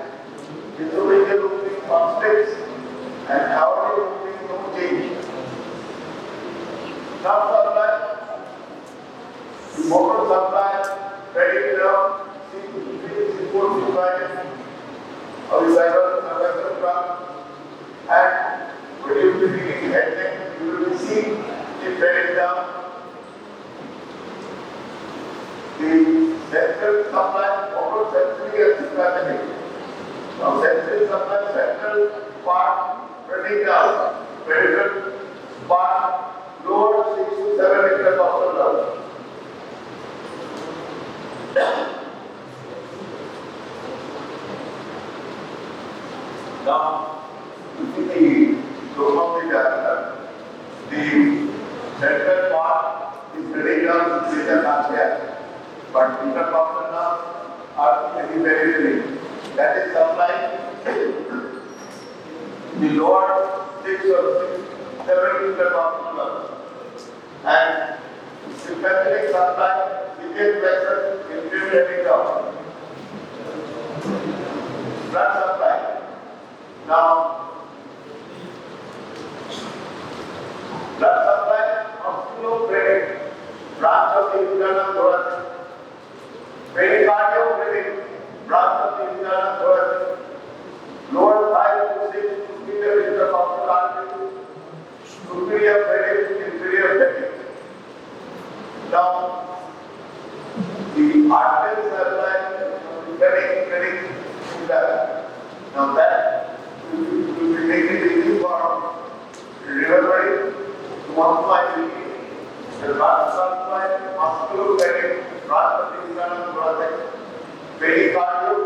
esophageal opening constricts, and aortic opening no change. Nerve supply, the motor supply, credit nerve, C4 supply, or the cervical trunk, and when you will be taking head neck, you will see the credit nerve. The central supply, motor sensory and sympathetic. Now, sensory supply, central part, peripheral part, lower 6 to 7 metatarsal nerve. Now, you see the dome of the diaphragm. The central part is very nerve, which are not there. But intercostal nerves are in the periphery. That is supplying the lower 6 or 7 intercostal nerves. And sympathetic supply, medial plexus, inferior nerve. Now, blood supply of splenomegaly, branch of the internal thorax. Pericardial branch of the internal thorax. Lower 5 to 6 superior intercostal artery, superior pedic, inferior pedic. Now, the arteries are like pedic, now that will be making it easy for remembering to multiply the branch supply, musculoskeletal, branch of the internal thorax, pericardial,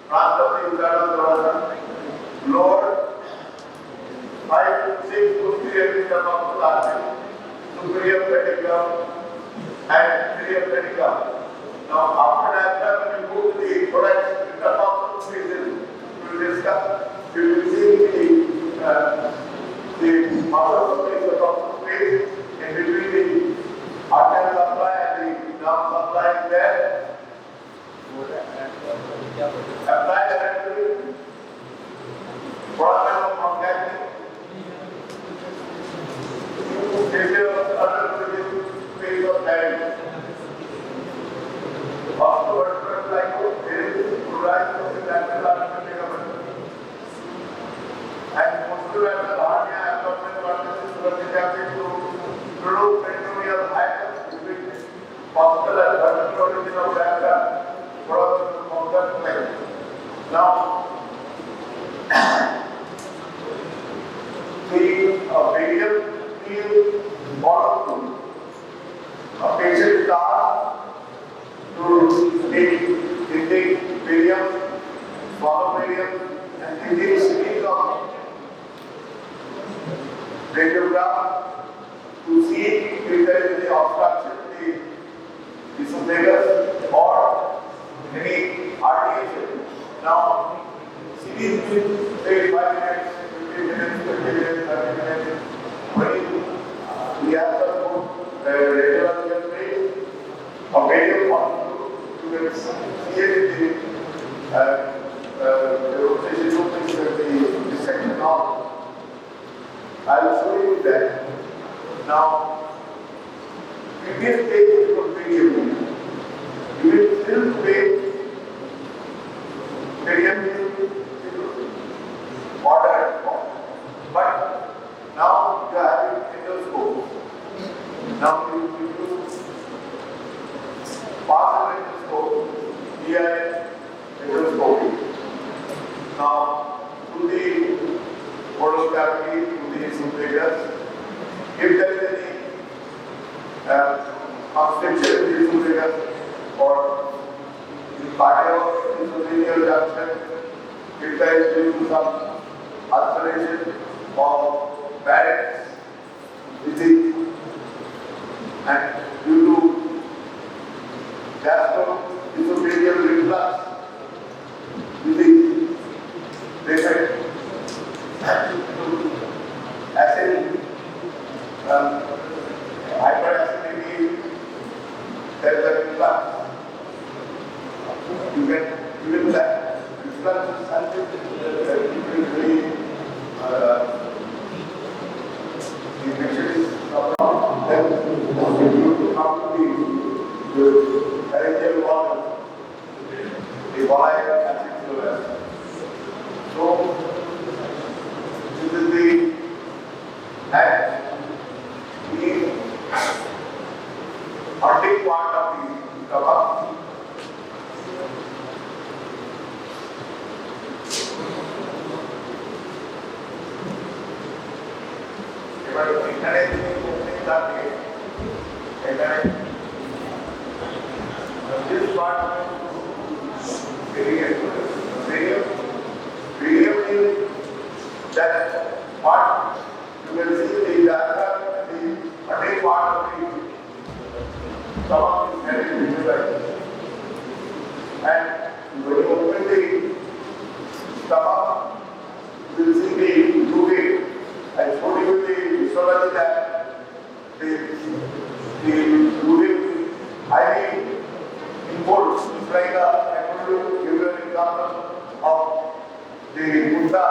branch of the internal thorax, lower 5 to 6 posterior intercostal artery, superior pedicum and inferior pedicum. Now, after that, we move to the thorax intercostal spaces. We will discuss. We will see the muscles of the intercostal space in between the arterial supply and the nerve supply is there. Apply directly. Process of contact. Failure of artery phase of damage. Osteovertebral cycle is rise of the lateral artery ligament. And posterolateral hernia abdominal vertices vertically to peritoneal hiatus between postal and vertical origin of diaphragm cross the contact plane. Now, the medial field bottom a patient task to intake medium, swallow medium, and intake series of radiograph to see if there is any obstruction in the esophagus or any arterial. Now, series will take 5 minutes, 15 minutes, 20 minutes, 30 minutes. When we have some radiological phase, a medium one, you will see it in the rotation of the section now. I will show you that. Now, in this case, it will be given. You will still face medium moderate form. But now you are having endoscope. Now you use partial endoscope, here endoscopy. Now, to the oral cavity, to the esophagus, if there is any obstruction in the esophagus or the cardio-esophageal junction, if there is due to some ulceration or Barrett's disease and due to gastroesophageal reflux disease, patient acid, hyperacidity, there is a reflux. You can even that reflux is something typically the patient is around, then you come to the pharyngeal wall, the wire acid flow. So, this is the head, the hunting part of the stomach. This part medium is that part you will see the diaphragm and the hunting part of the stomach is very visualized. And when you open the stomach, you will see the fluid. I showed you the physiology that the fluid highly involved. It's like I told you, give you an example of the Buddha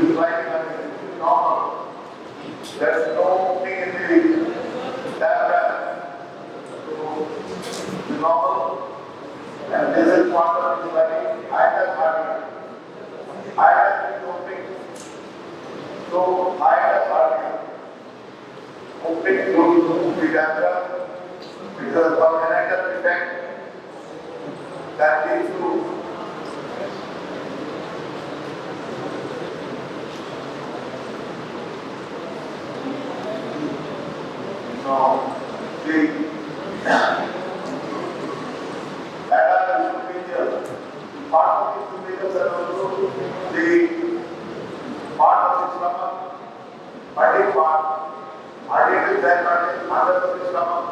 is like normal. There's no thing in the diaphragm. So the normal, and this is quantum is like hypersplenism. Hyper is opening. So hypersplenism. Opening to the diaphragm because of connector effect that leads to now the part of the superior are also the part of the stomach, body part, artery is that part under the stomach,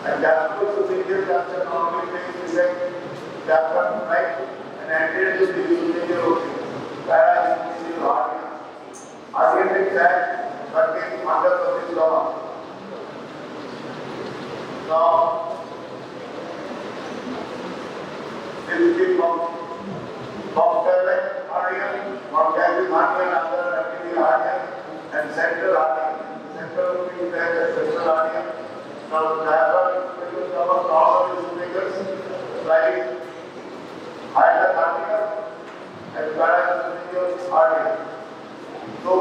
and gastrosuperior cancer normally takes effect diaphragm right and anterior to the superior opening, parasuperior artery. Artery is that contains under the stomach. Now, this is from pelvic artery, from pelvic artery, under arterial artery, and central artery. Central means that central artery. Now, the diaphragm is stomach, all of these fingers, right, higher artery, and parasuperior artery. So,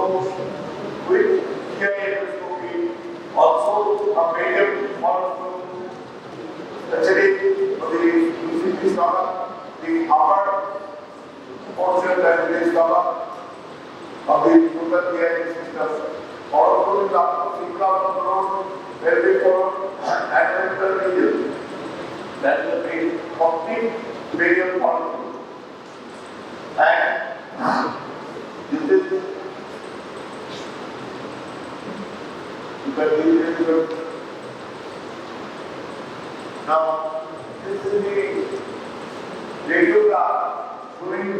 with endoscopy, also a medium molecule. Actually, the stomach, the upper portion that is the stomach of the total GI system. Also, the upper road, pelvic floor, and mental region. That is the complete medium molecule. And this is now, this is the radiograph showing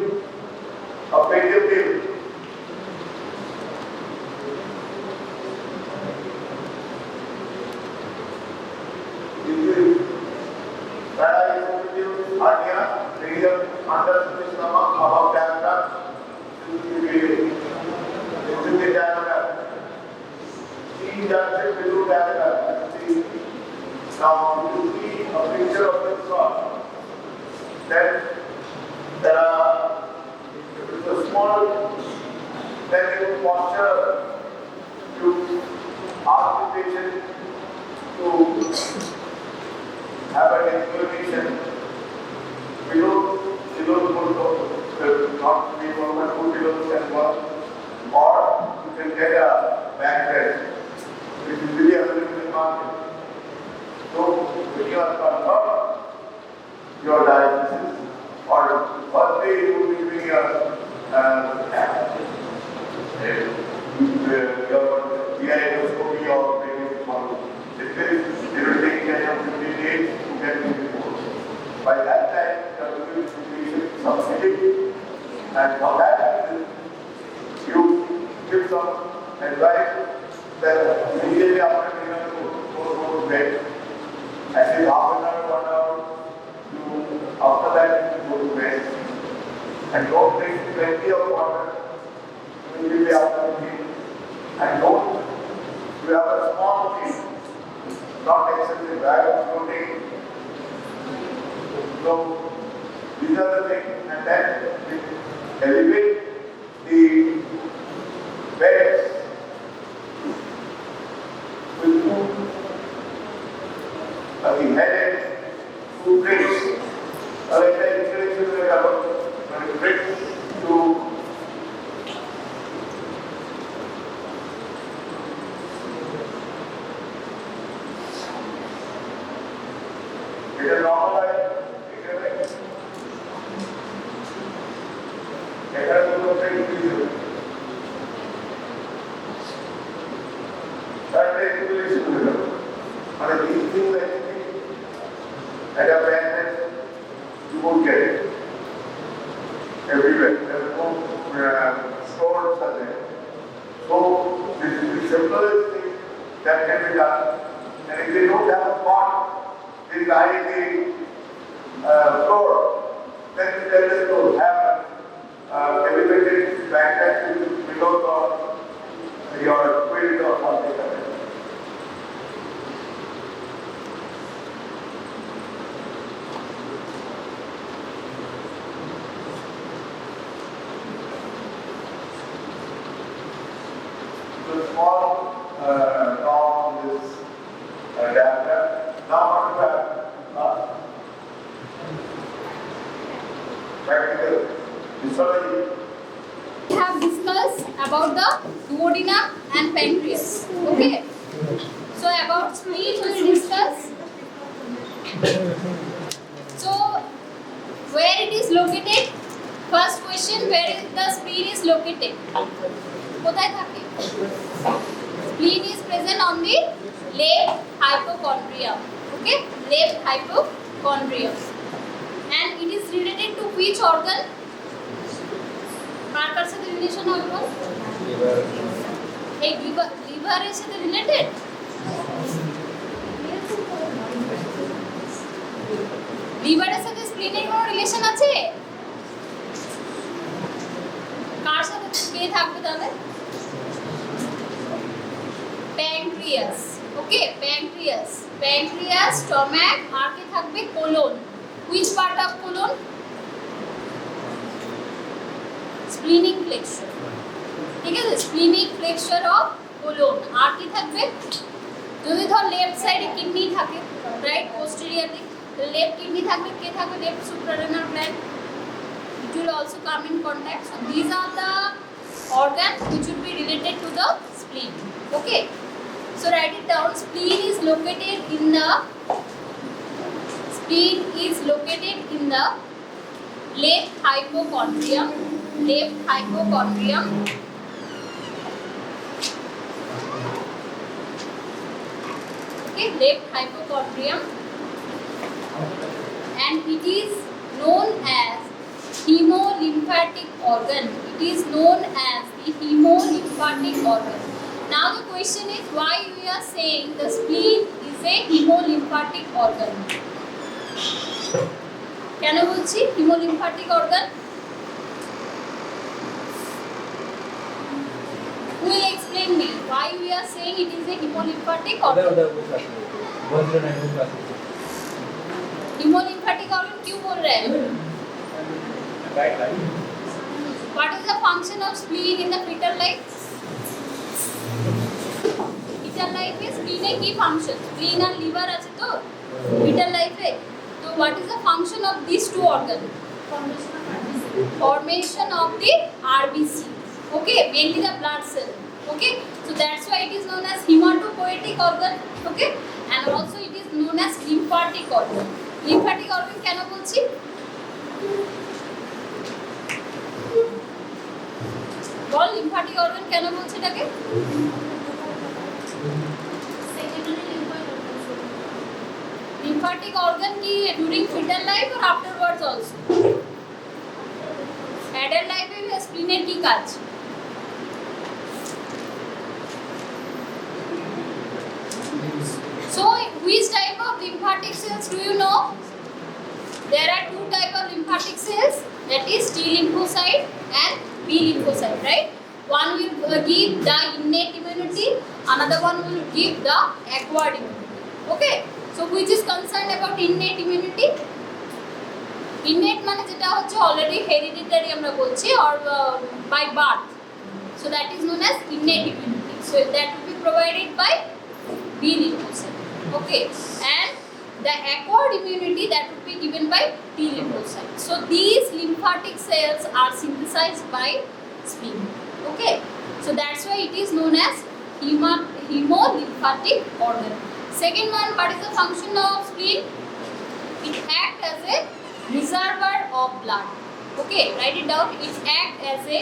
a medium wave. This is parasuperior artery, radial under the stomach, above diaphragm. This is the wave. This is the diaphragm. See junction below diaphragm. Now, you see a picture of this one. Then there are a small medical posture to ask the patient to have an explanation below not be 1.2 kilos and 1, or you can get a back rest, which is really available in the market. So, when you are confirmed your diagnosis, or first day you will be doing your GI endoscopy or maybe tomorrow. It will take 10 or 15 days to get the report. By that time, the patient is submitted, and for that you give some advice that immediately after dinner go to bed. At least half an hour, 1 hour, after that you go to bed. And don't drink plenty of water immediately after the meal. And don't, you have a small meal, not excessive bag of protein. So, these are the things, and then elevate the beds with food. The headache, two drinks. Like the inspiration we have, when you drink to it is normalized, it has to go straight to the that is inspiration we have. And these things that at a brand you won't get it everywhere. There is no stores are there. So this is the simplest thing that can be done. And if they don't have a pot, they lie the floor, then there is no have elevated backpack So small knob on this diagram. Now what do you have? Practical physiology. We have discussed about the duodenum and pancreas. Okay. So about spleen we will discuss. So where it is located? First question, where is the spleen is located? কোথায় থাকে? Spleen is present on the left hypochondrium. Okay, left hypochondrium. And it is related to which organ? কার সাথে relation হবে বল? এই লিভারের সাথে related? লিভারের সাথে স্প্লিনের কোনো রিলেশন আছে? কার সাথে কে থাকবে তাহলে? প্যানক্রিয়াস। ওকে, প্যানক্রিয়াস, প্যানক্রিয়াস, স্টমাক, আর কে থাকবে? Colon. Which part of colon? Splenic flexure. ঠিক আছে, splenic flexure of colon। আর কি থাকবে? যদি ধর লেফট সাইডে কিডনি থাকে, রাইট পোস্টেরিয়রলি, লেফট কিডনি থাকবে, কে থাকবে? Left suprarenal gland. It will also come in contact. So these are the organs which will be related to the spleen. Okay. So write it down. Spleen is located in the left hypochondrium. Left hypochondrium. Okay, left hypochondrium. And it is known as hemolymphatic organ. It is known as the hemolymphatic organ. Now the question is, why we are saying the spleen is a hemolymphatic organ? কেন বলছি hemolymphatic organ? Who will explain me why we are saying it is a hemolymphatic organ? hemolymphatic organ क्यों बोल रहे हैं? What is the function of spleen in the fetal life? Fetal life is spleen এর কি function? Spleen আর liver আছে তো fetal life A. So what is the function of these two organs? Formation of the RBC. Okay, mainly the blood cell. Okay, so that's why it is known as hematopoietic organ. Okay, and also it is known as lymphatic organ. Lymphatic organ কেন বলছি? বল, lymphatic organ কেন বলছি এটাকে? Lymphatic organ ki during fetal life or afterwards also? Adult life e spleen er ki kaj? So which type of lymphatic cells do you know? There are two type of lymphatic cells, that is T lymphocyte and B lymphocyte, right? One will give the innate immunity, another one will give the acquired immunity. Okay, so which is concerned about innate immunity? Innate মানে যেটা হচ্ছে already hereditary আমরা বলছি, or by birth, so that is known as innate immunity. So that will be provided by B lymphocyte. Okay, and the acquired immunity that will be given by T lymphocyte. So these lymphatic cells are synthesized by spleen. Okay, so that's why it is known as hemolymphatic organ. Second one, what is the function of spleen? It acts as a reservoir of blood. Okay, write it down. It acts as a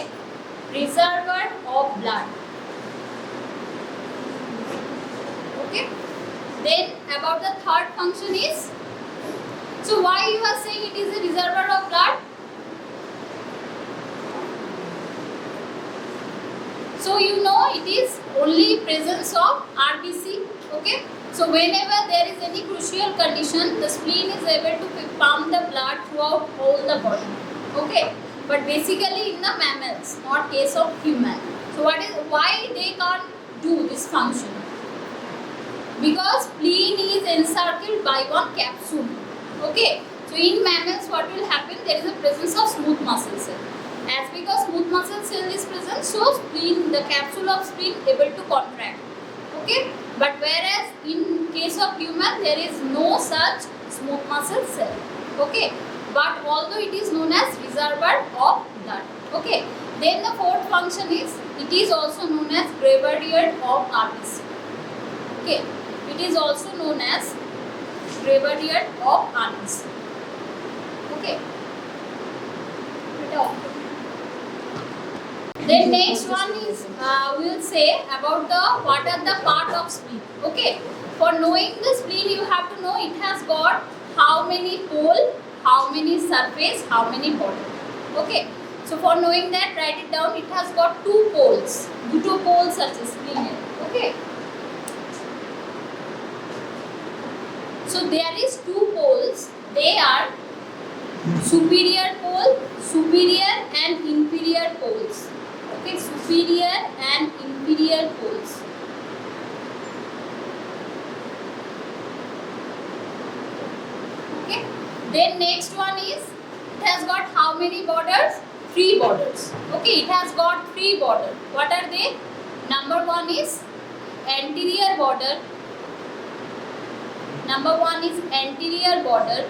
reservoir of blood. Okay, then about the third function is, so why you are saying it is a reservoir of blood? So you know it is only presence of RBC. Okay, so whenever there is any crucial condition, the spleen is able to pump the blood throughout all the body. Okay, but basically in the mammals, not case of human. So why they can't do this function? Because spleen is encircled by one capsule. Okay, so in mammals what will happen? There is a presence of smooth muscle cell. As because smooth muscle cell is present, so spleen, the capsule of spleen able to contract. Okay, but whereas in case of human there is no such smooth muscle cell. Okay, but although it is known as reservoir of blood. Okay, then the fourth function is it is also known as graveyard of RBC. Okay, it is also known as graveyard of RBC. Okay. Then next one is we will say about the what are the part of spleen. Okay, for knowing the spleen you have to know it has got how many pole, how many surface, how many border. Okay, so for knowing that write it down. It has got two poles, two poles such as spleen. Okay, so there is two poles. They are superior pole, superior and inferior poles. Okay, superior and inferior poles. Okay, then next one is it has got how many borders? 3 borders. Okay, it has got 3 borders. What are they? Number one is anterior border. Number one is anterior border.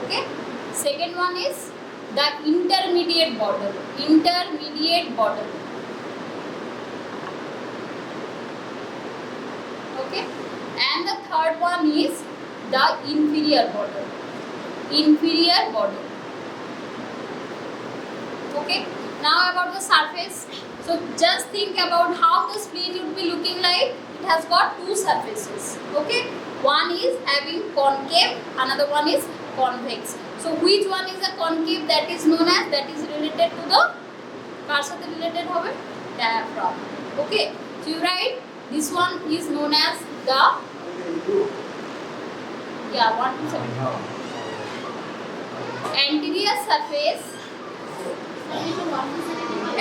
Okay, second one is the intermediate border. Intermediate border. Okay, and the third one is the inferior border. Inferior border. Okay, now about the surface. So just think about how the spleen would be looking like. It has got two surfaces. Okay, one is having concave, another one is convex. So which one is the concave? That is known as, that is related to the কার সাথে related হবে? Diaphragm. Okay, so you write this one is known as the 1 to 7 anterior surface.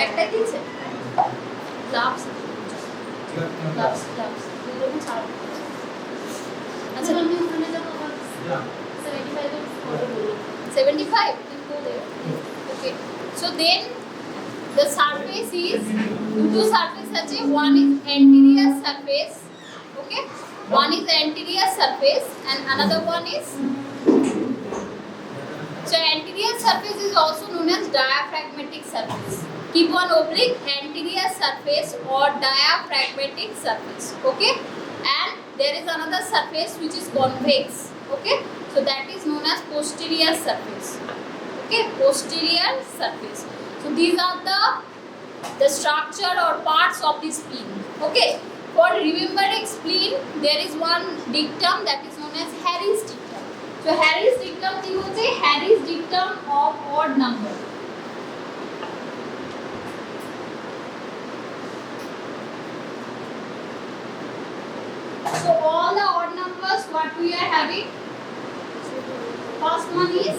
একটা দিয়েছে loves loves loves এরকম ছাড় আচ্ছা আমি ওখানে যাব 75 okay, so then the surface is two surface আছে, one is anterior surface. Okay, one is anterior surface and another one is, so anterior surface is also known as diaphragmatic surface. Keep one oblique, anterior surface or diaphragmatic surface. Okay, and there is another surface which is convex. Okay, so that is known as posterior surface. Okay, posterior surface. So these are the structure or parts of the spleen. Okay, for remembering spleen there is one dictum that is known as Harry's dictum. So Harry's dictum কি হচ্ছে? Harry's dictum of odd number. So all the odd numbers what we are having? First one is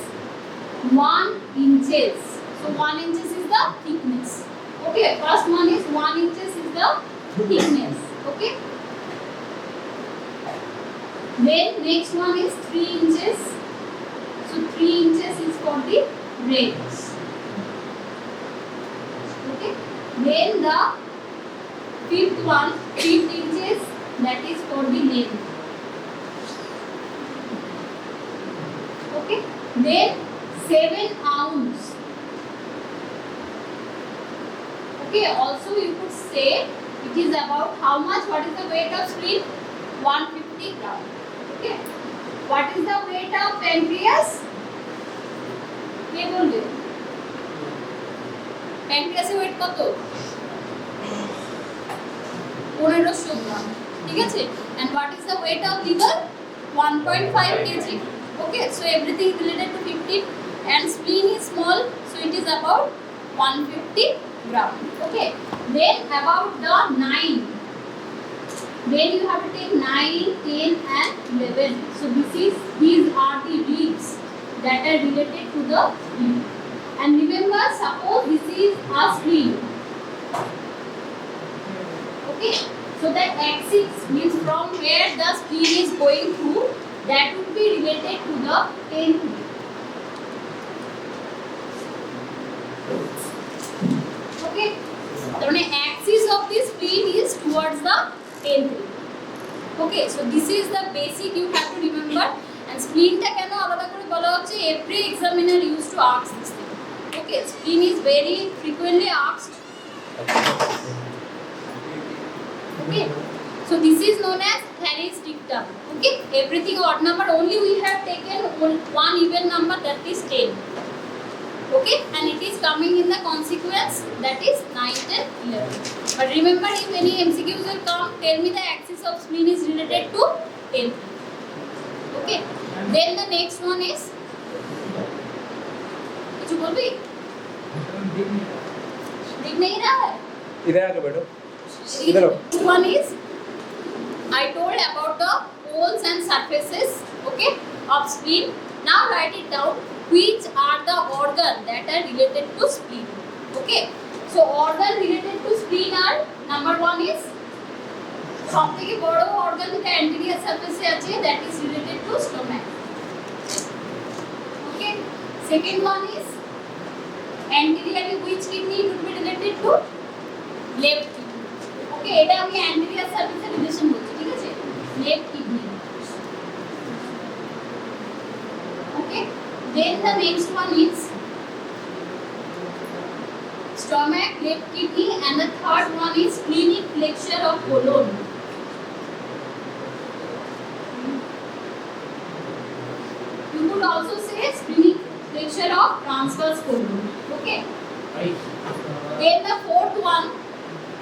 1 inches. So 1 inches is the thickness. Okay, first one is 1 inches is the thickness. Okay. Then next one is 3 inches. So 3 inches is for the range. Okay. Then the fifth one, 5 inches, that is for the length. Okay. Then 7 ounce. Okay. Also you could say it is about how much? What is the weight of spleen? 150 gram. Okay. What is the weight of pancreas? কে বলবে? প্যানক্রিয়াসের wait কত? 1500 গ্রাম। ঠিক আছে? And what is the weight of liver? 1.5 kg. Okay, so everything is related to 15 and spleen is small, so it is about 150 gram. Okay, then about the 9. Then you have to take 9, 10 and 11. So these are the ribs that are related to the spleen. And remember, suppose this is a spleen. Okay, so the axis means from where the spleen is going through, that would be related to the 10th rib. Okay, so the axis of the spleen is towards the tail. Okay, so this is the basic you have to remember. And spleen ta keno alada kore bola hocche, every examiner used to ask this thing. Okay, spleen is very frequently asked. Okay, so this is known as Harry's dictum. Okay, everything odd number, only we have taken one even number, that is 10. Okay, and it is coming in the consequence, that is 9 and 11. But remember, if any MCQs will come, tell me the axis of spleen is related to 10. Okay, then the next one is, कुछ बोल भी दिख नहीं रहा है, इधर आके बैठो, इधर आओ। one is, I told about the poles and surfaces, okay, of spleen. Now write it down, which are the organ that are related to spleen. Okay, so organ related to spleen are, number one is, সবথেকে বড় organ যেটা anterior surface এ আছে, that is related to stomach. Okay, second one is, anteriorly which kidney would be related to left kidney. Okay, এটা আমি anterior surface এর relation বলছি, ঠিক আছে, left kidney. Okay, then the next one is stomach, left kidney, and the third one is splenic flexure of colon. You could also say splenic flexure of transverse colon. Okay, then the fourth one,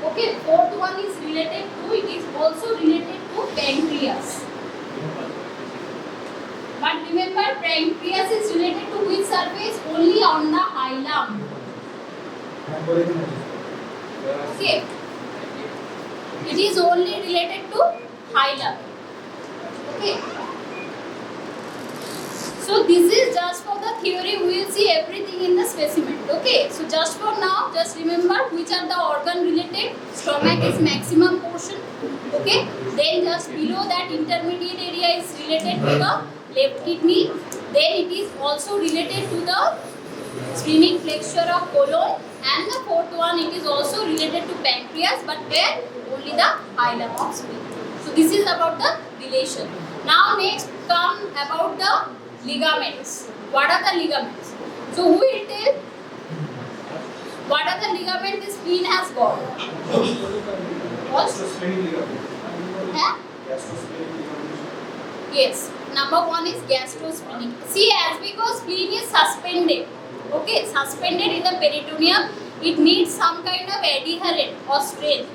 okay, fourth one is related to, it is also related to pancreas. But remember, pancreas is related to which surface? Only on the hilum. Okay, it is only related to hilum. Okay, so this is just for the theory. We will see everything in the specimen. Okay, so just for now, just remember which are the organ related. Stomach is maximum portion. Okay, then just below that intermediate area is related to the left kidney. Then it is also related to the splenic flexure of colon, and the fourth one, it is also related to pancreas, but where only the hilum of spleen. So this is about the relation. Now next come about the ligaments. What are the ligaments? So who will tell what are the ligaments the spleen has got? What? Huh? Yes, number one is gastrosplenic. See, as because spleen is suspended, okay, suspended in the peritoneum, it needs some kind of adherent or strength.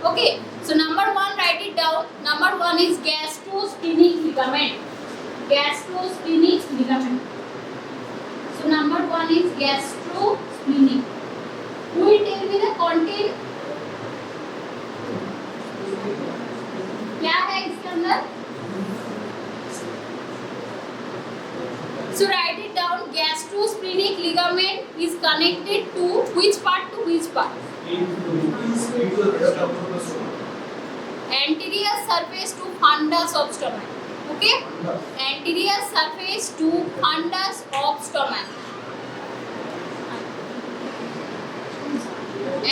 Okay, so number one, write it down. Number one is gastrosplenic ligament. Gastrosplenic ligament. So number one is gastrosplenic. Who will tell me the content? क्या है इसके अंदर? So write it down. Gastrosplenic ligament is connected to which part to which part? Anterior surface to fundus of stomach. Okay? Anterior surface to fundus of stomach.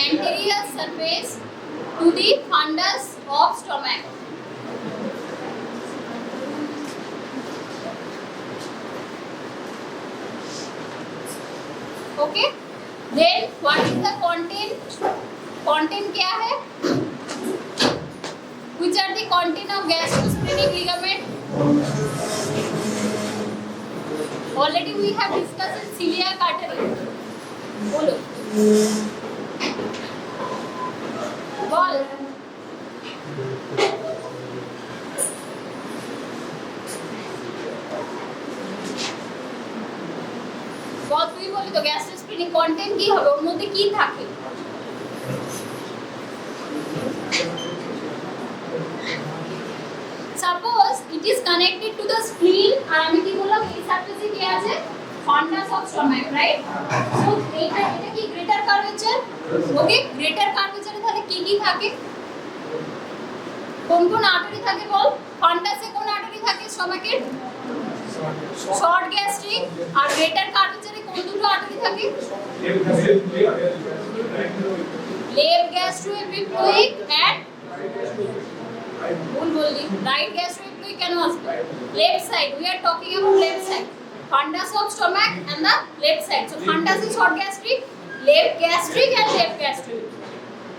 Anterior surface to the fundus of stomach. Okay, then what is the content? Content क्या है? Which are the content of gastrosplenic ligament? Already we have discussed in celiac artery. बोलो, बोल. बहुत তুই বলি তো গ্যাস্ট্রোস্প্লেনিক content কি হবে, ওর মধ্যে কি থাকে? Suppose it is connected to the spleen, আর আমি কি বললাম এই সারফেসে কি আছে? fundus of stomach, right? So এটা কি গ্রেটার কার্ভেচার? ওকে, গ্রেটার কার্ভেচারে তাহলে কি কি থাকে? কোন কোন আর্টারি থাকে বল? ফান্ডাসে কোন আর্টারি থাকে স্টমাকের? Short gastric. আর গ্রেটার কার্ভেচারে কোন দুটো আর্টারি থাকে? gastroepiploic and right gastroepiploic কেন আসবে left side. We are talking about left side. Fundus of stomach and the left side. So fundus is short gastric, left gastric and left gastric.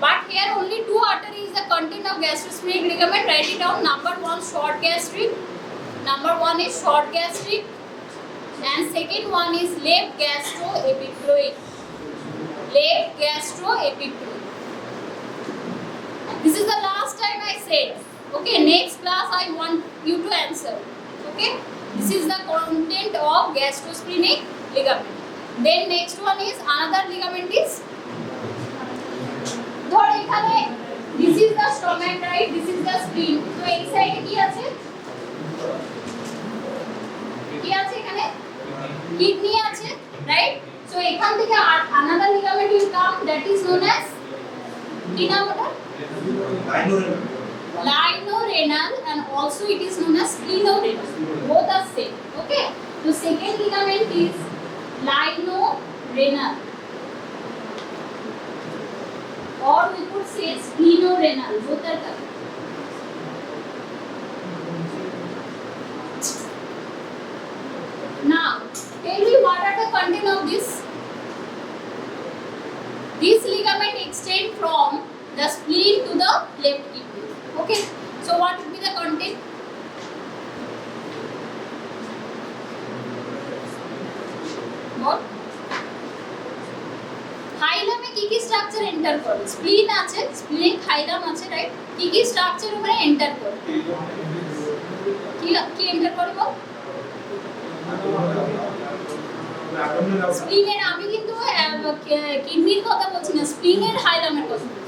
But here only two arteries the content of gastrosplenic ligament. Write it down. Number 1 short gastric. Number 1 is short gastric and second one is left gastroepiploic. Left gastroepiploic. This is the last time I said. Okay, next class I want you to answer. Okay, this is the content of gastrosplenic ligament. Then next one is another ligament is ধর এখানে this is the stomach, right? This is the spleen. তো এই সাইডে কি আছে? কি আছে এখানে? কিডনি আছে, right? So এখান থেকে another ligament will come that is known as কি নাম ওটা? Linorenal and also it is known as splenorenal. Both are same. Okay. So second ligament is linorenal or we could say splenorenal. Both are correct. Now tell me what are the content of this? This ligament extend from the spleen to the left kidney. Okay, so what would be the content? What? Hilum e ki structure enter করে? Spleen আছে, splenic hilum আছে, right? কি structure উপরে enter করে? কি enter করে বল? স্প্লিনের আমি কিন্তু কিডনির কথা বলছি না, স্প্লিনের হাইলামের কথা বলছি।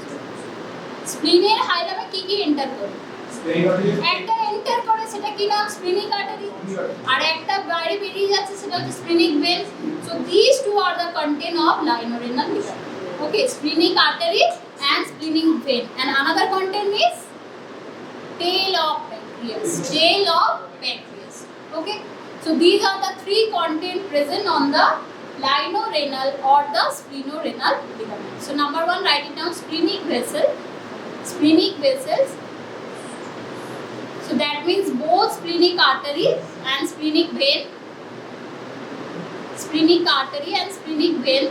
স্প্লিনের হাইলামে কি এন্টার করে? একটা এন্টার করে সেটা কি নাম? Splenic artery. আর একটা বাইরে বেরিয়ে যাচ্ছে সেটা হচ্ছে splenic vein. So this two are the content of lienorenal ligament. Okay, splenic artery and splenic vein, and another content is tail of pancreas. Tail of pancreas. Okay. So these are the three content present on the linorenal or the splenorenal ligament. So number 1, write it down: splenic vessel, splenic vessels. So that means both splenic artery and splenic vein, splenic artery and splenic vein,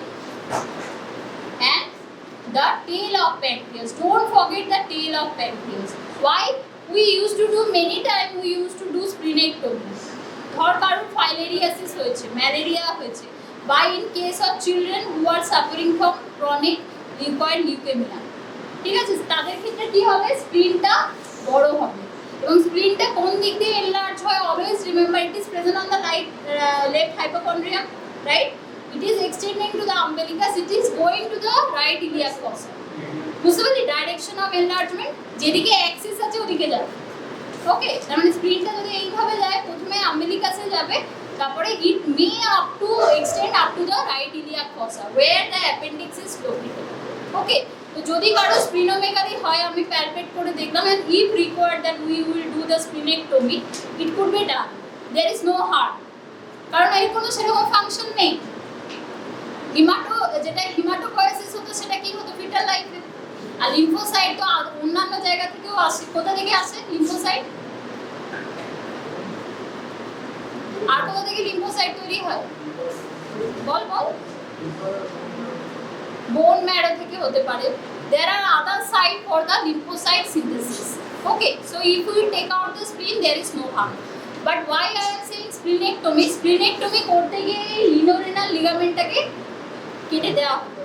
and the tail of pancreas. Don't forget the tail of pancreas. Why? We used to do many times. We used to do splenectomy. ধর কারোর filariasis হয়েছে, malaria হয়েছে, বা in case of children who are suffering from chronic leukoid leukemia, ঠিক আছে, তাদের ক্ষেত্রে কি হবে? স্প্লিনটা বড় হবে। এবং স্প্লিনটা কোন দিক দিয়ে এনলার্জ হয়? Always remember it is present on the left hypochondrium, right? It is extending to the umbilicus. It is going to the right iliac fossa. বুঝতে পারলি? ডাইরেকশন অফ এনলার্জমেন্ট যেদিকে অ্যাক্সিস আছে ওদিকে যাবে। ওকে, তার মানে স্প্লিনটা যদি এইভাবে যায়, প্রথমে আম্বিলিকাসে যাবে, তারপরে it may up to extend up to the right iliac fossa where the appendix is located. Okay, তো যদি কারো স্প্লিনোমেগালি হয়, আমি প্যালপেট করে দেখলাম, and if required that we will do the splenectomy, it could be done. There is no harm, কারণ এর কোনো সেরকম ফাংশন নেই। যেটা হিমাটোপয়েসিস হতো সেটা কি হতো? ফিটাল লাইফে। আর লিম্ফোসাইট তো অন্যান্য জায়গা থেকেও আসে। কোথা থেকে আসে লিম্ফোসাইট? আর কোথা থেকে লিম্ফোসাইট তৈরি হয়? বল বল। বোন ম্যারো থেকে হতে পারে। There are other site for the lymphocyte synthesis. Okay, so if we take out the spleen, there is no harm. But why I am saying splenectomy? Splenectomy করতে গিয়ে linorenal ligamentটাকে কেটে দেওয়া হবে।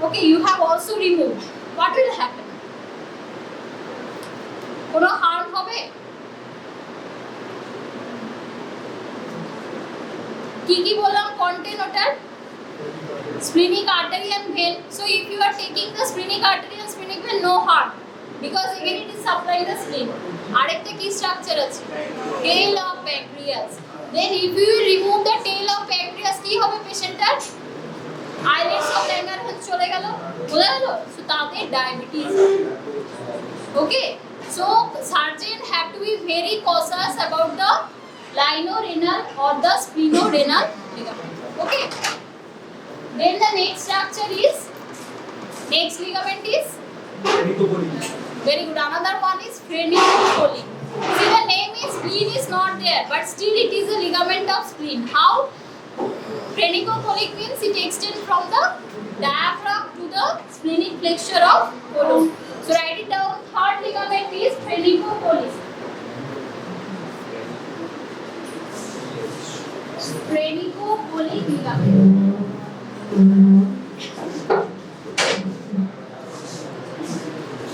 Okay, you have also removed. What will happen? কোনো harm হবে? কি বললাম content ওটার? splenic artery and vein. So if you are taking the splenic artery and splenic vein, no harm, because again it is supplying the spleen. আরেকটা কি structure আছে? tail of pancreas. Then if you remove the tail of pancreas, কি হবে পেশেন্টটার? islets of Langerhans চলে গেল, বোঝা গেল? So তাতে diabetes. Okay, so surgeon have to be very cautious about the linorenal or the splenorenal ligament. Okay, then the next structure is, next ligament is Very good. Another one is phrenicopoly. See, the name is spleen is not there, but still it is a ligament of spleen. How? Phrenicopoly means it extends from the diaphragm to the splenic flexure of colon. So write it down. Third ligament is phrenicopoly. Phrenicopoly ligament.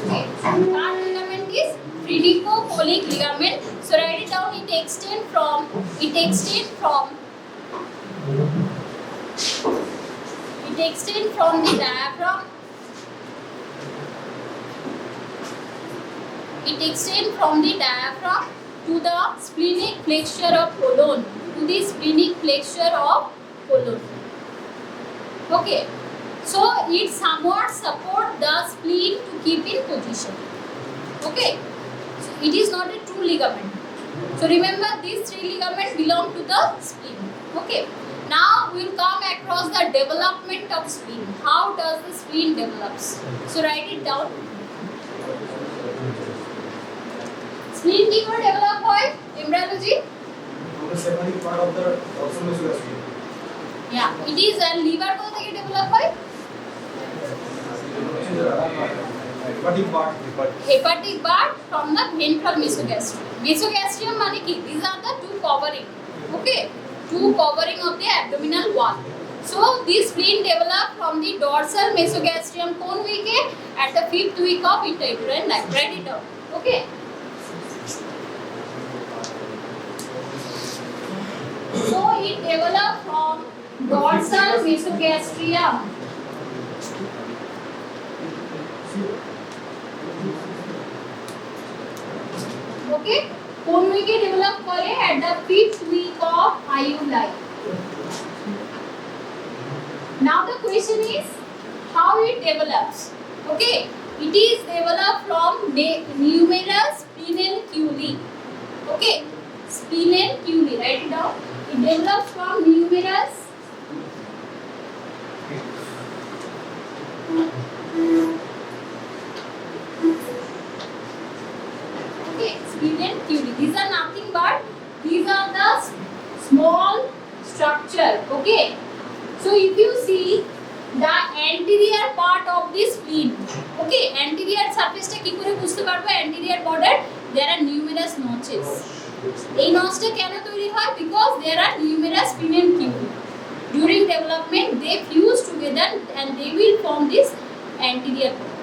Okay. Third ligament is phrenicopoly ligament. So write it down. It extends from the diaphragm. It extends from the diaphragm to the splenic flexure of colon. Okay. So it somewhat supports the spleen to keep in position. Okay. So it is not a true ligament. So remember, these three ligaments belong to the spleen. Okay. Now we will come across the development of spleen. How does the spleen develops? So write it down. Spleen কি করে develop হয়? Embryology? The separating part of the dorsal mesogastrium. Yeah, it is a liver কোথা থেকে develop হয়? Hepatic part from the ventral mesogastrium. Mesogastrium মানে কি? These are the two covering. Okay, two covering of the abdominal wall. So this spleen develop from the dorsal mesogastrium কোন week? At the 5th week of intrauterine life. Write it down. Okay. So it developed from dorsal mesogastrium. Okay, কোন উইকে develop করে? at the 5th week of IU life. Now the question is how it develops. Okay, it is developed from numerous splenenculi. Okay, splenenculi, write it down. It develops from numerous splenenculi. These are nothing but these are the small structure. Okay, so if you see the anterior part of this spleen, okay, anterior surface টা কি করে বুঝতে পারবো? Anterior border there are numerous notches. এই নচটা কেন তৈরি হয়? Because there are numerous splenenculi. During development they fuse together and they will form this anterior border.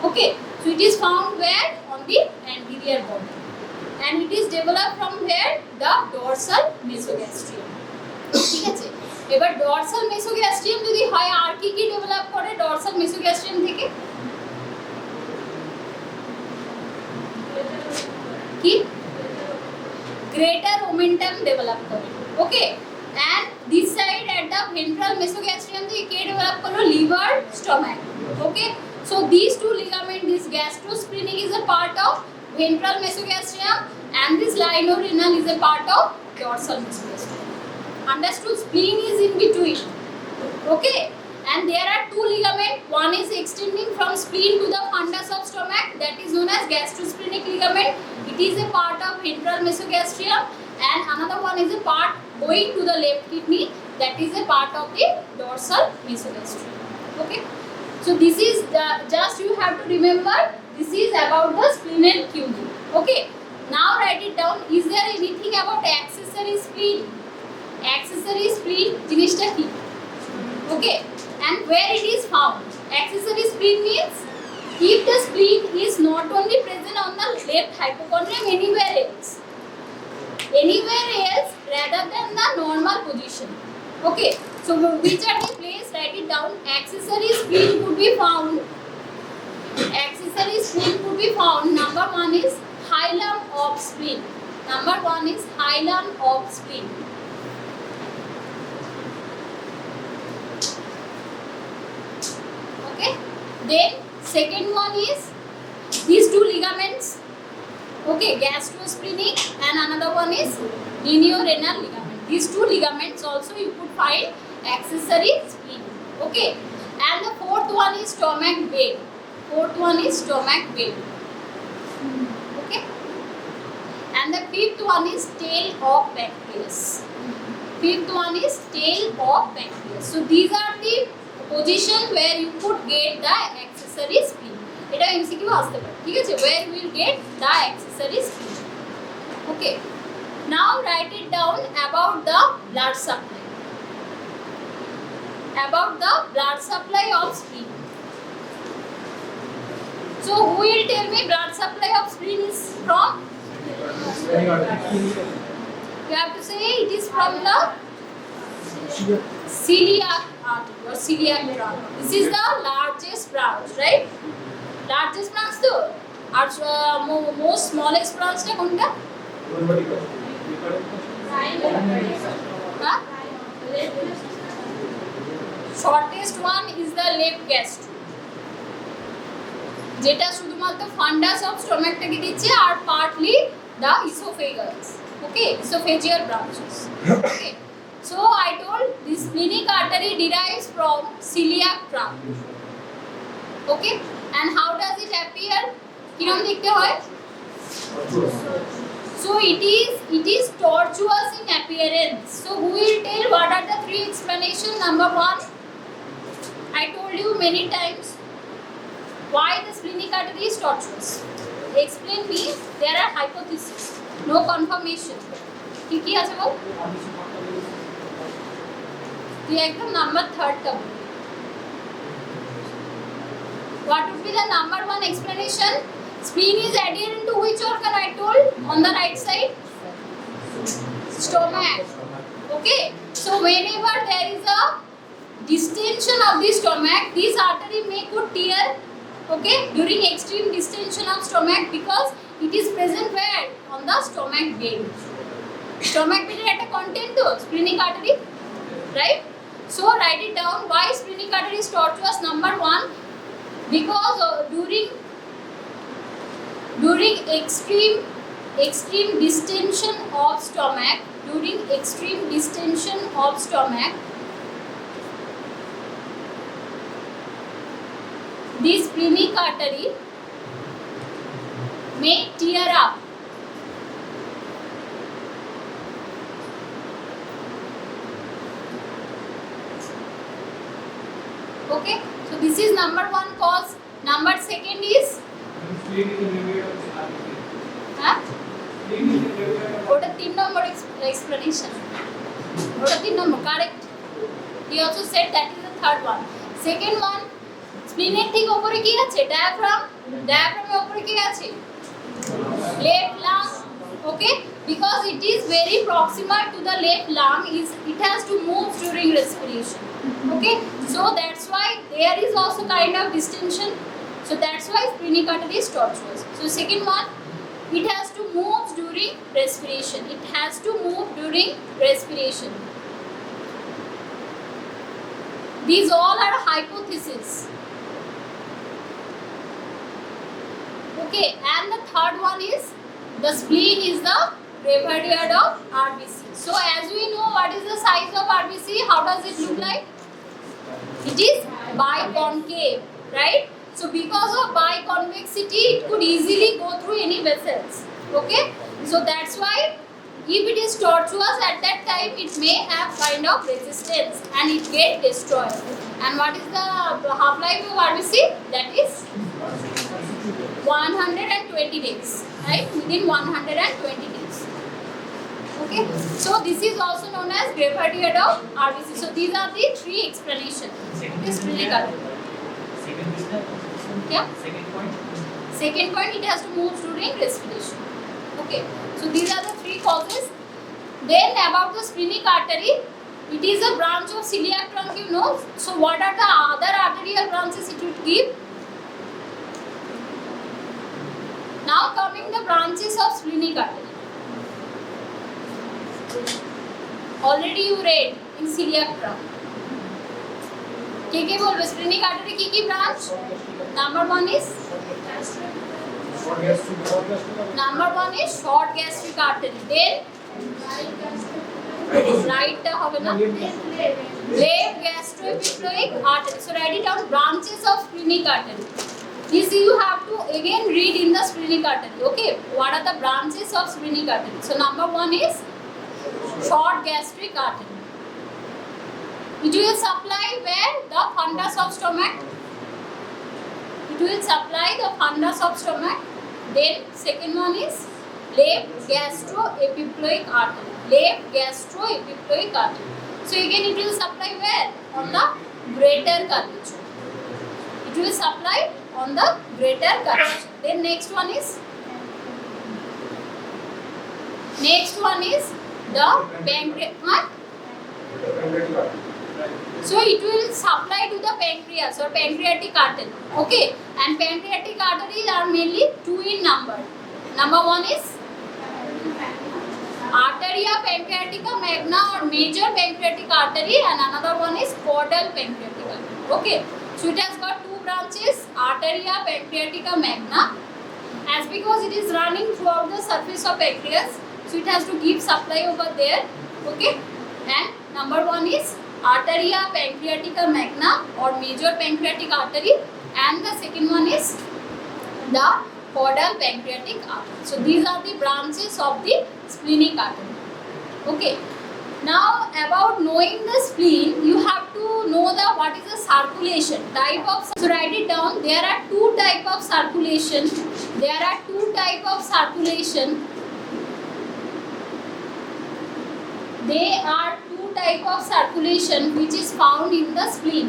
Okay, so it is found where? On the anterior border. And it is developed from where? The dorsal mesogastrium. ঠিক আছে, এবার dorsal mesogastrium যদি হয় আর কি কি develop করে dorsal mesogastrium থেকে? কি? greater omentum develop করে. Okay, and this side at the ventral mesogastrium থেকে কে develop করলো? liver, stomach. Okay, so these two ligaments, this gastrosplenic is a part of ventral mesogastrium and this lienorenal is a part of dorsal mesogastrium. Understood? Spleen is in between. Okay, and there are two ligaments. One is extending from spleen to the fundus of stomach, that is known as gastrosplenic ligament. It is a part of ventral mesogastrium, and another one is a part going to the left kidney, that is a part of the dorsal mesogastrium. Okay, so this is the just you have to remember this is about the splenenculi. Okay, now write it down. Is there anything about accessory spleen? Accessory spleen জিনিসটা কি? Okay, and where it is found? Accessory spleen means if the spleen is not only present on the left hypochondrium, anywhere else rather than the normal position. Okay, so which are the place? Write it down. Accessory spleen could be found. Number one is hilum of spleen. Okay, then second one is these two ligaments. Okay, gastrosplenic, and another one is lineorenal ligament. These two ligaments also you could find accessory spleen. Okay, and the fourth one is stomach vein. Fourth one is stomach vein. Okay. And the fifth one is tail of pancreas. Fifth one is tail of pancreas. So these are the position where you could get the accessory spleen. এটা MCQ আসতে পারে, ঠিক আছে? Where you will get the accessory spleen. Okay. Now write it down about the blood supply. About the blood supply of spleen. So who will tell me blood supply of spleen is from? You have to say it is from the celiac artery or celiac branch. This is the largest branch, right? Largest branch to R most smallest branch টা কোনটা? Huh? Shortest one is the left gastric. যেটা শুধুমাত্র ফান্ডাস of স্টমাকটাকে দিচ্ছে আর partly the esophagus. Okay, esophageal branches. Okay. So I told this splenic artery derives from celiac trunk. Okay, and how does it appear? কিরকম দেখতে হয়? So it is tortuous in appearance. So who will tell what are the three explanations? Number one, I told you many times why the splenic artery is tortuous. Explain me. There are hypotheses, no confirmation. কি আছে বল? তুই একদম number 3rd টা বল. What would be the number one explanation? Spleen is adherent to which organ I told? On the right side? Stomach. Okay. So whenever there is a distension of the stomach, this artery may could tear. Okay. During extreme distension of stomach, because it is present where? On the stomach vein. Stomach vein at a content to splenic artery, right? So write it down. Why splenic artery is tortuous? Number one, because during extreme distension of stomach, this splenic artery may tear up. Okay, so this is number one cause. Number second is ওটা 3 নম্বর explanation. ওটা 3 নম্বর, correct. He also said that is the third one. Second one, স্প্লিনের ঠিক উপরে কি আছে? Diaphragm. ডায়াফ্রামের উপরে কি আছে? Left lung. Okay, because it is very proximal to the left lung, it has to move during respiration. Okay, so that's why there is also kind of distension. So that's why splenic artery is tortuous. So second one, it has to move during respiration. It has to move during respiration. These all are hypotheses. Okay, and the third one is the spleen is the graveyard of RBC. So as we know, what is the size of RBC? How does it look like? It is biconcave, right? So because of biconvexity, it could easily go through any vessels. Okay, so that's why if it is tortuous at that time, it may have kind of resistance and it get destroyed. And what is the half-life of RBC? That is 120 days, right? Within 120 days. Okay, so this is also known as graveyard of RBC. So these are the three explanations. This splenic artery. Yeah? Second point, it has to move during respiration. Okay, so these are the three causes. Then about the splenic artery, it is a branch of celiac trunk, you know. So what are the other arterial branches it would give? Now coming the branches of splenic artery. Already you read in celiac trunk. কে বলবে splenic artery কি branch? Number one is short gastric artery. Then right টা হবে না, left gastroepiploic artery. So write it down, branches of splenic artery. This you have to again read in the splenic artery. Okay, what are the branches of splenic artery? So number 1 is short gastric artery. It will supply where? The fundus of stomach. It will supply the fundus of stomach. Then second one is left gastroepiploic artery. Left gastroepiploic artery. So again it will supply where? On the greater curvature. It will supply on the greater curvature. Then next one is the pancreas. So it will supply to the pancreas or pancreatic artery. Okay, and pancreatic arteries are mainly 2 in number. Number 1 is arteria pancreatica magna or major pancreatic artery, and another one is caudal pancreatic artery. Okay, so it has got 2 branches, arteria pancreatica magna, as because it is running throughout the surface of pancreas, so it has to give supply over there. Okay, and number 1 is arteria pancreatica magna or major pancreatic artery, and the second one is the caudal pancreatic artery. So these are the branches of the splenic artery. Okay, now about knowing the spleen, you have to know the what is the circulation type of. So write it down. There are 2 type of circulation. There are 2 type of circulation. They are 2 type of circulation which is found in the spleen.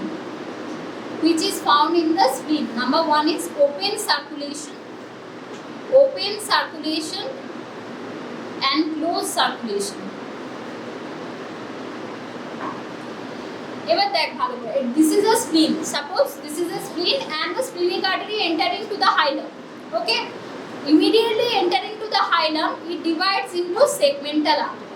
Number 1 is open circulation and closed circulation. এবার দেখ ভালো করে, this is a spleen. Suppose this is a spleen and the splenic artery entering to the hilum. Okay, immediately entering to the hilum, it divides into segmental artery.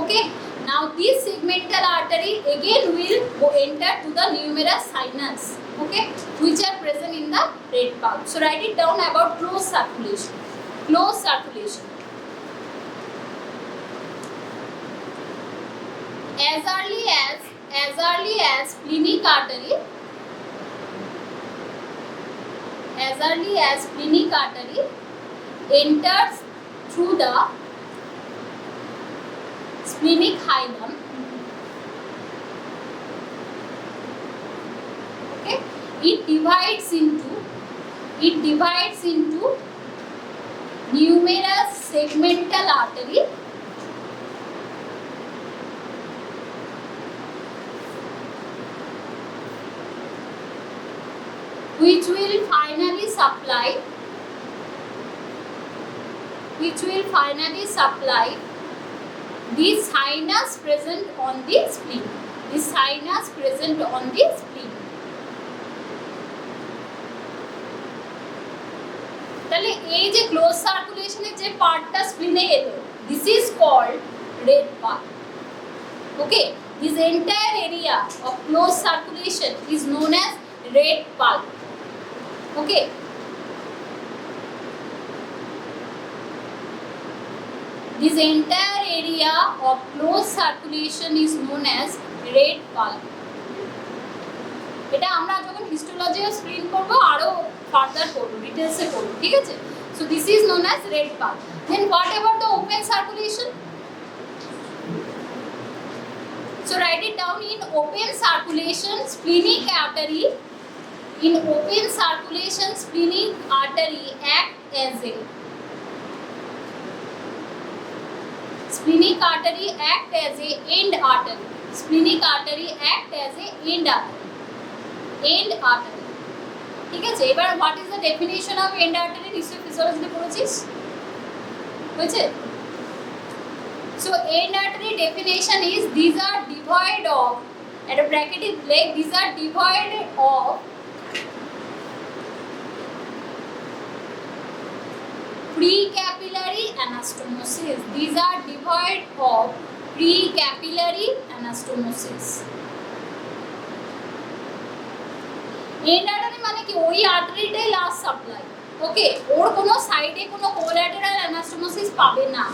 Okay, now this segmental artery again will go enter to the numerous sinus. Okay, which are present in the red pulp. So write it down about closed circulation. As early as splenic artery enters through the splenic hilum. Okay, it divides into numerous segmental artery which will finally supply the sinus present on the spleen. তাহলে এই যে close সার্কুলেশনের যে পার্টটা স্প্লিনে এলো, this is called red pulp. Okay, this entire area of closed circulation is known as red pulp. Okay, this entire area of closed circulation is known as red pulp. এটা আমরা যখন histology of স্প্লিন করব আরো further করব, ডিটেইলসে করব, ঠিক আছে? So this is known as red pulp. Then what about the open circulation? So write it down. In open circulation splenic artery act as a end artery. ঠিক আছে, এবার what is the definition of end artery? নিশ্চয়ই ফিজিওলজিতে পড়েছিস, হয়েছে? So end artery definition is these are devoid of, at a bracketed leg, these are devoid of precapillary anastomosis. These are devoid of precapillary anastomosis. End artery মানে কি? ওই আর্টারিটাই last supply. ওকে, ওর কোনো সাইডে কোনো কোলাটেরাল অ্যানাস্টোমোসিস পাবে না।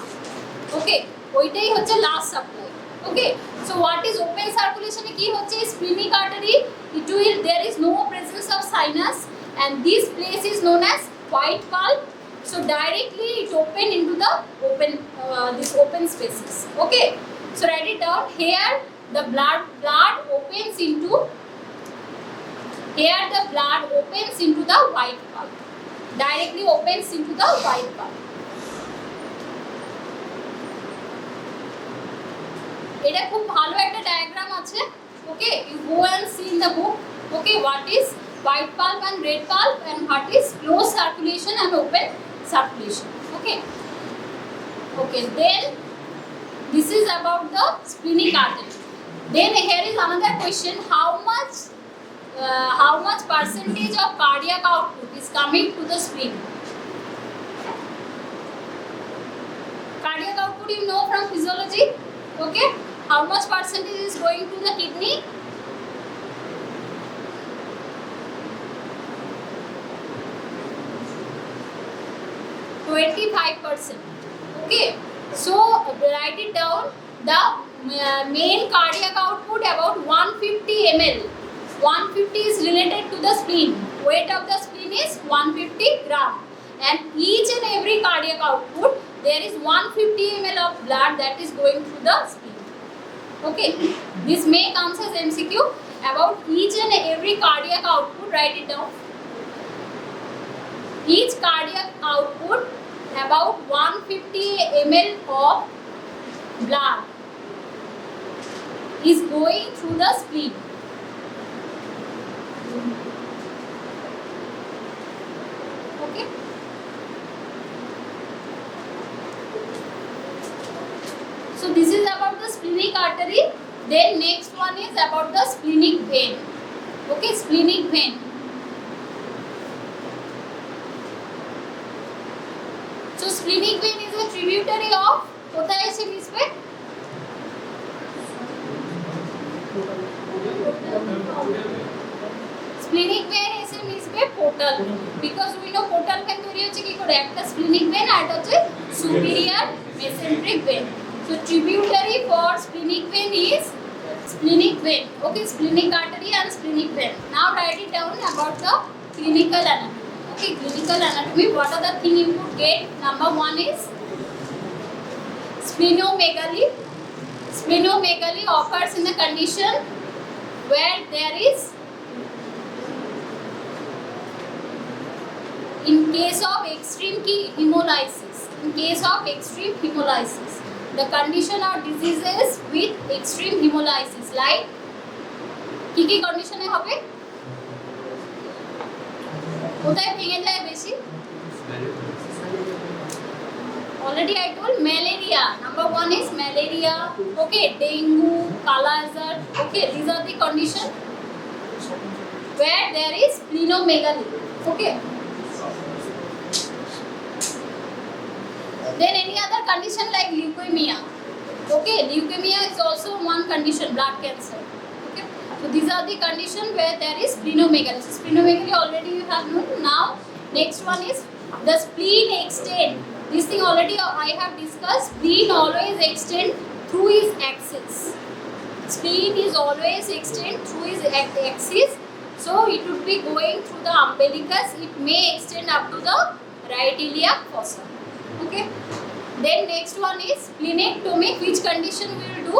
Okay, ওইটাই হচ্ছে last supply. Okay, so what is open সার্কুলেশনে কি হচ্ছে? Splenic artery, it will, there is no presence of sinus and this place is known as white pulp. So directly it open into the this open spaces. Okay, so write it down. Here the blood opens into, here the blood opens into the white pulp, directly opens into the white pulp. এটা খুব ভালো একটা diagram আছে। ওকে, you go and see in the book. Okay, what is white pulp and red pulp, and what is closed circulation and open circulation. Okay, then this is about the splenic artery. Then here is another question: how much percentage of cardiac output is coming to the spleen? Cardiac output you know from physiology. Okay, how much percentage is going to the kidney? %25. Okay, so write it down. The main cardiac output about 150 ml. 150 is related to the spleen. Weight of the spleen is 150 gram, and each and every cardiac output there is 150 ml of blood that is going through the spleen. Okay, this may comes as MCQ about each and every cardiac output. Write it down. Each cardiac output about 150 ml of blood is going through the spleen. Okay. So this is about the splenic artery. Then next one is about the splenic vein. Okay, splenic vein. So splenic vein is a tributary of কোথায় এসে মিশবে? Splenic vein এসে মিশবে portal, because we know portal vein তৈরি হচ্ছে কি করে, একটা splenic vein আর এটা হচ্ছে superior mesenteric vein. So tributary for splenic vein is splenic vein. Okay, splenic artery and splenic vein. Now write it down about the clinical anatomy. Okay, clinical anatomy. What are the things you could get? Number one is splenomegaly. Splenomegaly occurs in the condition where there is, in case of extreme hemolysis. In case of extreme hemolysis, the condition or diseases with extreme hemolysis, like কি condition এ হবে? কোথায় ভেঙে যায় বেশি? Already I told malaria. Number one is malaria. Okay, dengue, kala azar. Okay, these are the condition where there is splenomegaly. Okay. Then any other condition like leukemia. Okay, leukemia is also one condition, blood cancer. Okay, so these are the condition where there is splenomegaly. So splenomegaly already you have known. Now next one is the spleen extend. This thing already I have discussed. Spleen always extend through his axis. Spleen is always extend through his axis. So it would be going through the umbilicus. It may extend up to the right iliac fossa. Okay. Then next one is splenectomy. Which condition we will do?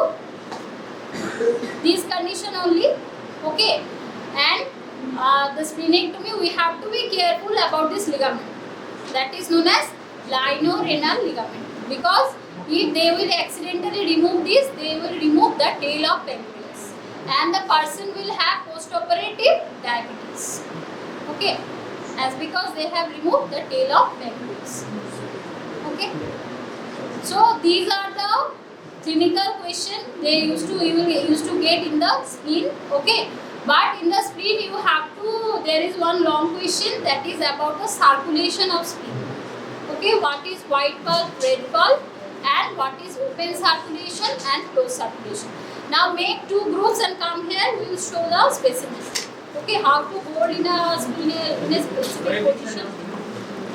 This condition only. Okay. And the splenectomy, we have to be careful about this ligament. That is known as glenorenal ligament. Because if they will accidentally remove this, they will remove the tail of pancreas. And the person will have post-operative diabetes. Okay. As because they have removed the tail of pancreas. Okay, so these are the clinical question they used to get in the spleen. Okay, but in the spleen you have to, there is one long question that is about the circulation of spleen. Okay, what is white pulp, red pulp, and what is open circulation and closed circulation. Now make two groups and come here. We will show the specimen. Okay, how to hold in a spleen in a specific position.